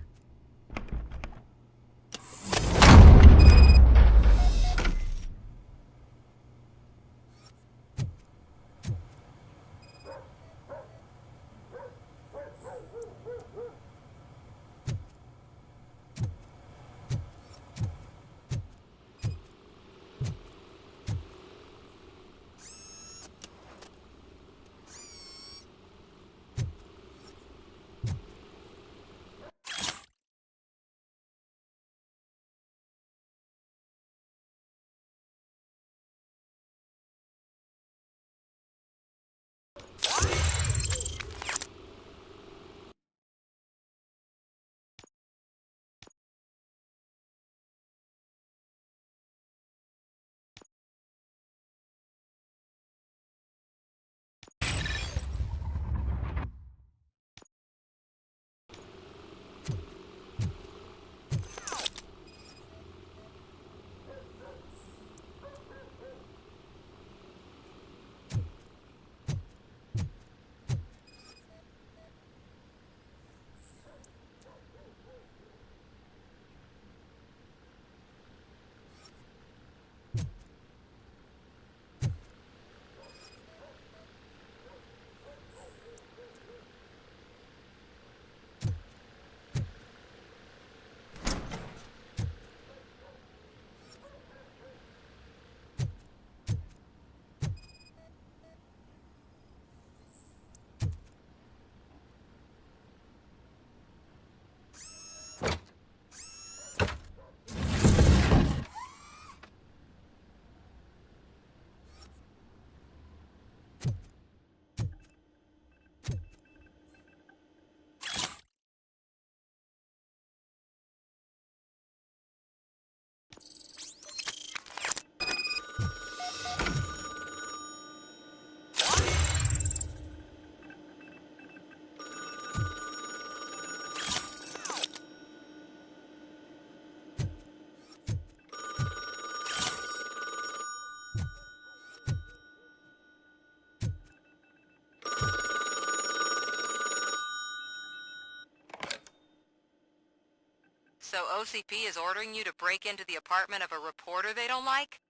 So OCP is ordering you to break into the apartment of a reporter they don't like?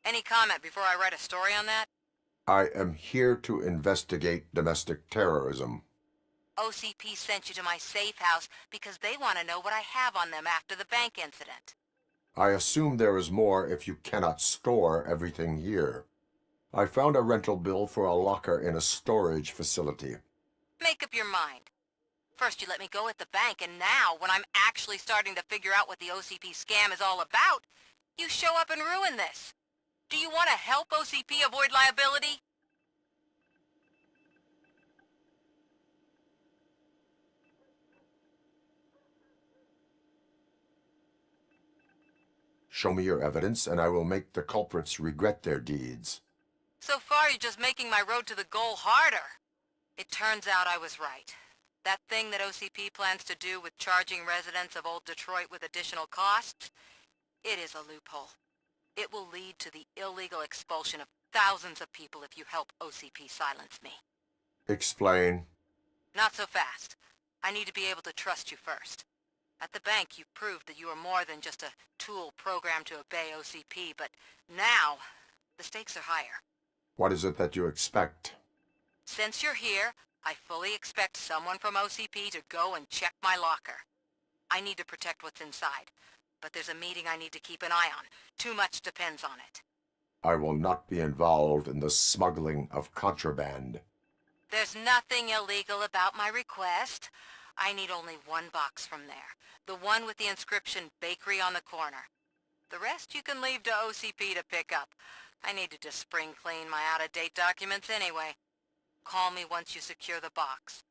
Any comment before I write a story on that? I am here to investigate domestic terrorism. OCP sent you to my safe house because they want to know what I have on them after the bank incident. I assume there is more if you cannot store everything here. I found a rental bill for a locker in a storage facility. Make up your mind. First you let me go at the bank, and now, when I'm actually starting to figure out what the OCP scam is all about, you show up and ruin this. Do you want to help OCP avoid liability? Show me your evidence, and I will make the culprits regret their deeds. So far, you're just making my road to the goal harder. It turns out I was right. That thing that OCP plans to do with charging residents of Old Detroit with additional costs, it is a loophole. It will lead to the illegal expulsion of thousands of people if you help OCP silence me. Explain. Not so fast. I need to be able to trust you first. At the bank, you proved that you are more than just a tool programmed to obey OCP, but now, the stakes are higher. What is it that you expect? Since you're here, I fully expect someone from OCP to go and check my locker. I need to protect what's inside, but there's a meeting I need to keep an eye on. Too much depends on it. I will not be involved in the smuggling of contraband. There's nothing illegal about my request. I need only one box from there. The one with the inscription Bakery on the corner. The rest you can leave to OCP to pick up. I need to just spring clean my out-of-date documents anyway. Call me once you secure the box.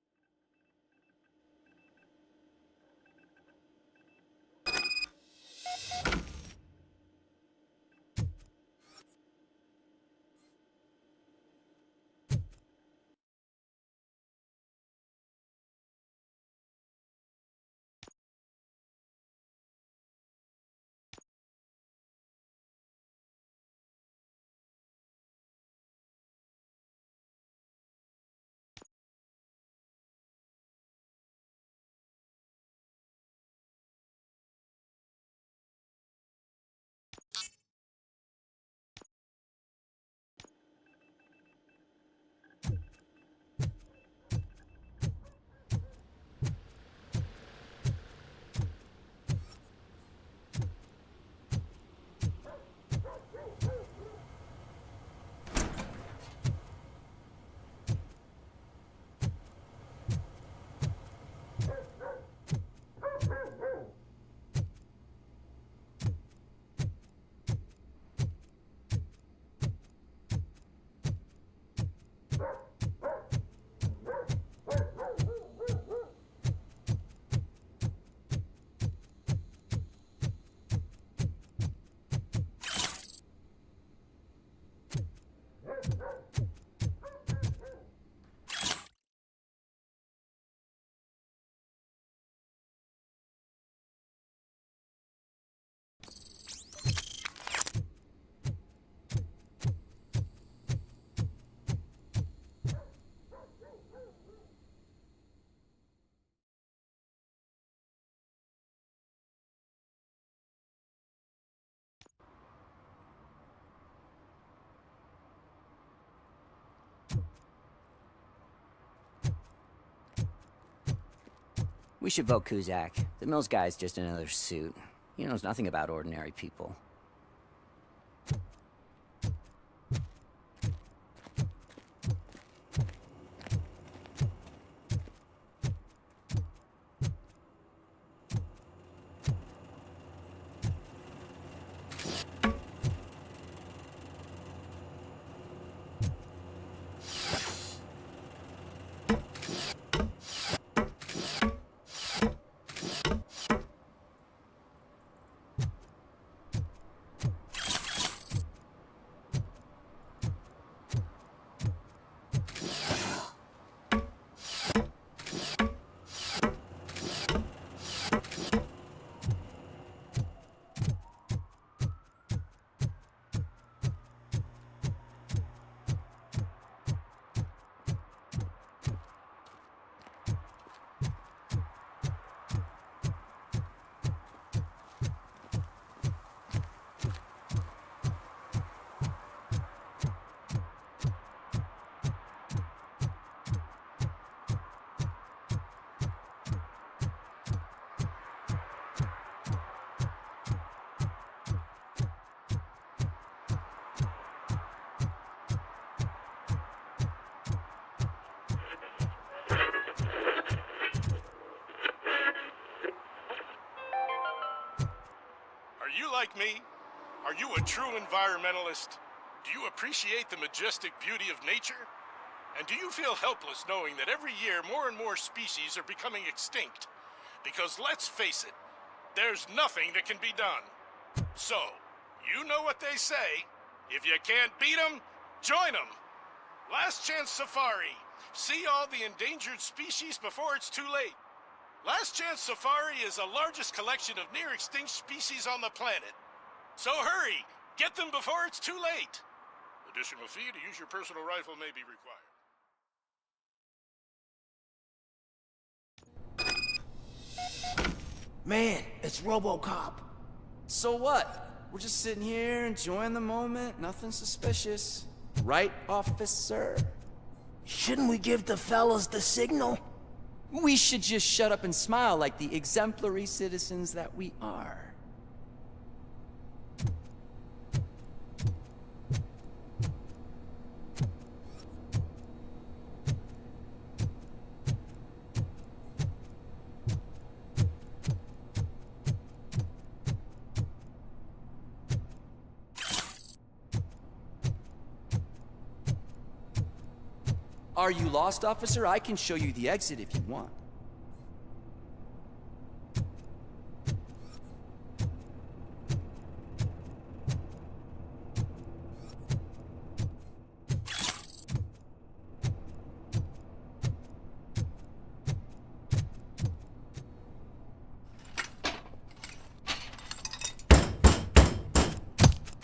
We should vote Kuzak. The Mills guy's just another suit. He knows nothing about ordinary people. like me? Are you a true environmentalist? Do you appreciate the majestic beauty of nature? And do you feel helpless knowing that every year more and more species are becoming extinct? Because let's face it, there's nothing that can be done. So, you know what they say. If you can't beat them, join them. Last Chance Safari. See all the endangered species before it's too late. Last Chance Safari is the largest collection of near-extinct species on the planet. So hurry, get them before it's too late. Additional fee to use your personal rifle may be required. Man, it's ROBOCOP. So what? We're just sitting here enjoying the moment, nothing suspicious. Right, officer? Shouldn't we give the fellas the signal? We should just shut up and smile like the exemplary citizens that we are. Are you lost, officer? I can show you the exit if you want.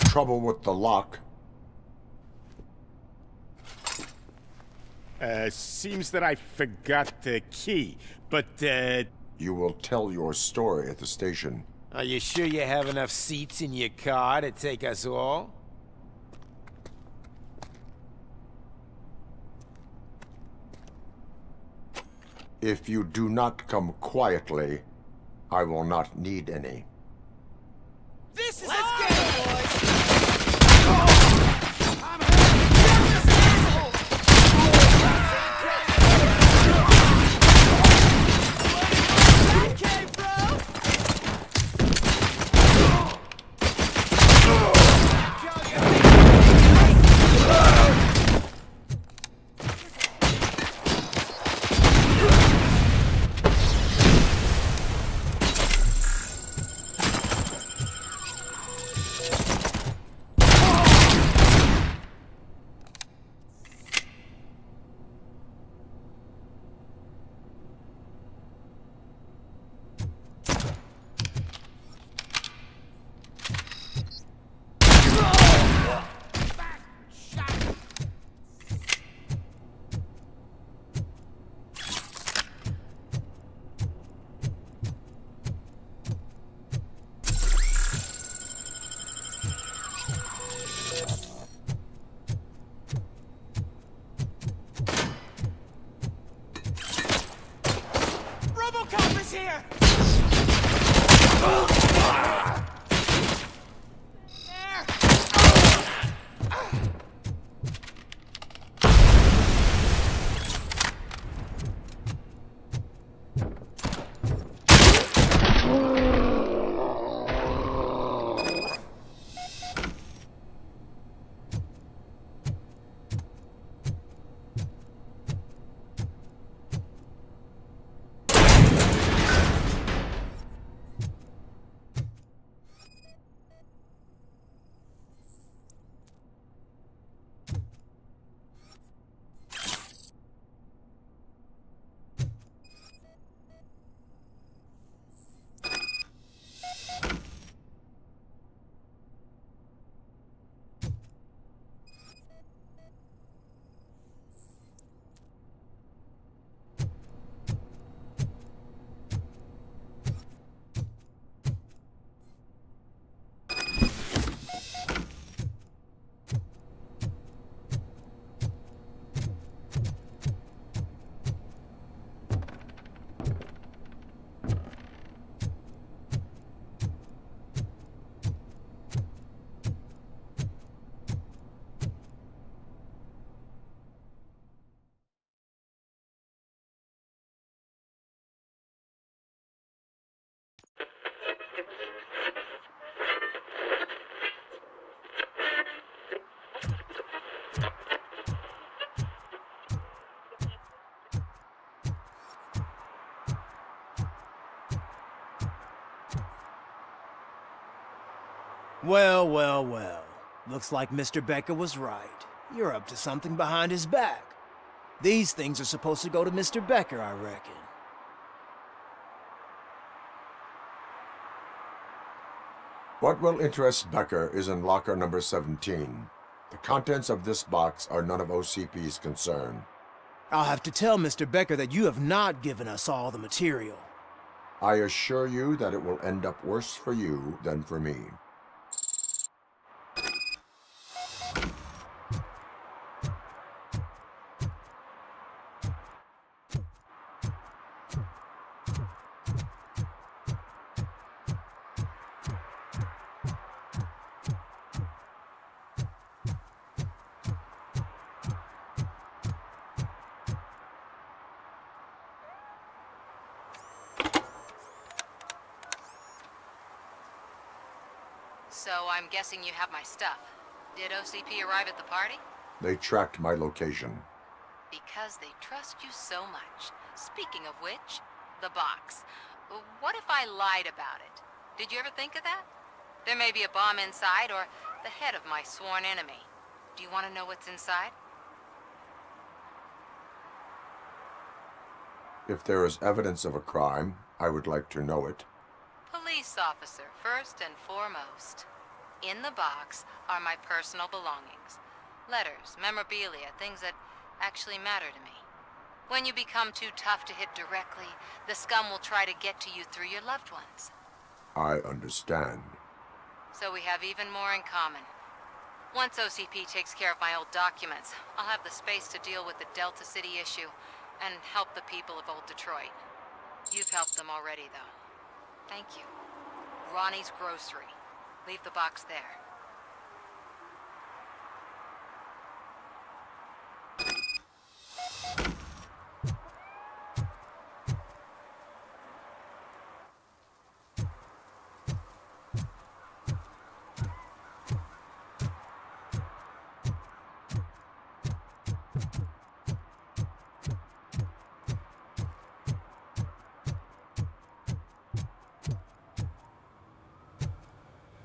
Trouble with the lock. Seems that I forgot the key, but, You will tell your story at the station. Are you sure you have enough seats in your car to take us all? If you do not come quietly, I will not need any. This is Let's get it, boys! Well, well, well. Looks like Mr. Becker was right. You're up to something behind his back. These things are supposed to go to Mr. Becker, I reckon. What will interest Becker is in locker number 17. The contents of this box are none of OCP's concern. I'll have to tell Mr. Becker that you have not given us all the material. I assure you that it will end up worse for you than for me. So I'm guessing you have my stuff. Did OCP arrive at the party? They tracked my location. Because they trust you so much. Speaking of which, the box. What if I lied about it? Did you ever think of that? There may be a bomb inside or the head of my sworn enemy. Do you want to know what's inside? If there is evidence of a crime, I would like to know it. Police officer, first and foremost. In the box are my personal belongings. Letters, memorabilia, things that actually matter to me. When you become too tough to hit directly, the scum will try to get to you through your loved ones. I understand. So we have even more in common. Once OCP takes care of my old documents, I'll have the space to deal with the Delta City issue and help the people of Old Detroit. You've helped them already, though. Thank you. Ronnie's Grocery. Leave the box there.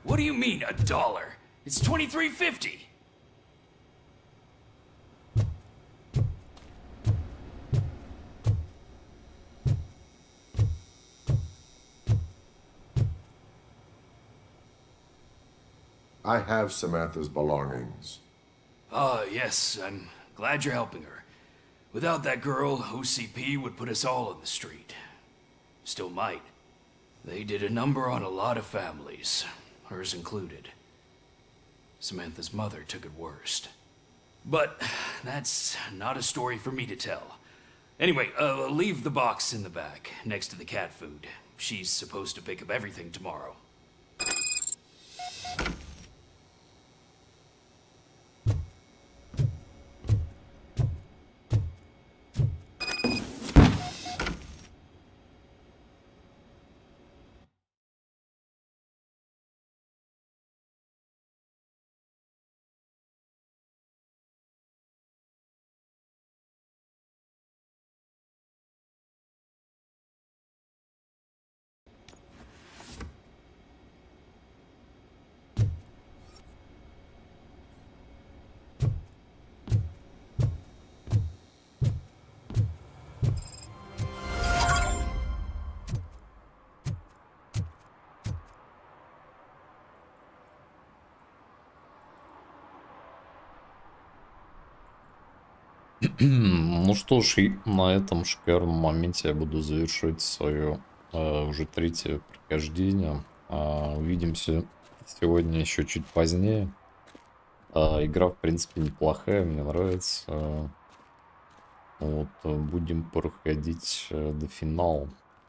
What do you mean, $1? It's $23.50. I have Samantha's belongings. Yes, I'm glad you're helping her. Without that girl, OCP would put us all in the street. Still might. They did a number on a lot of families. Hers included. Samantha's mother took it worst. But that's not a story for me to tell. Anyway, leave the box in the back, next to the cat food. She's supposed to pick up everything tomorrow. Ну что ж, и на этом шикарном моменте я буду завершить свое уже третье прохождение. Увидимся сегодня еще чуть позднее. Игра, в принципе, неплохая, мне нравится. Вот, будем проходить до финала.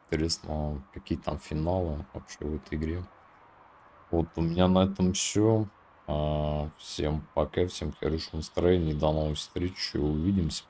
Интересно, какие там финалы вообще в этой игре. Вот, у меня на этом все. Всем пока, всем хорошего настроения, до новых встреч, увидимся.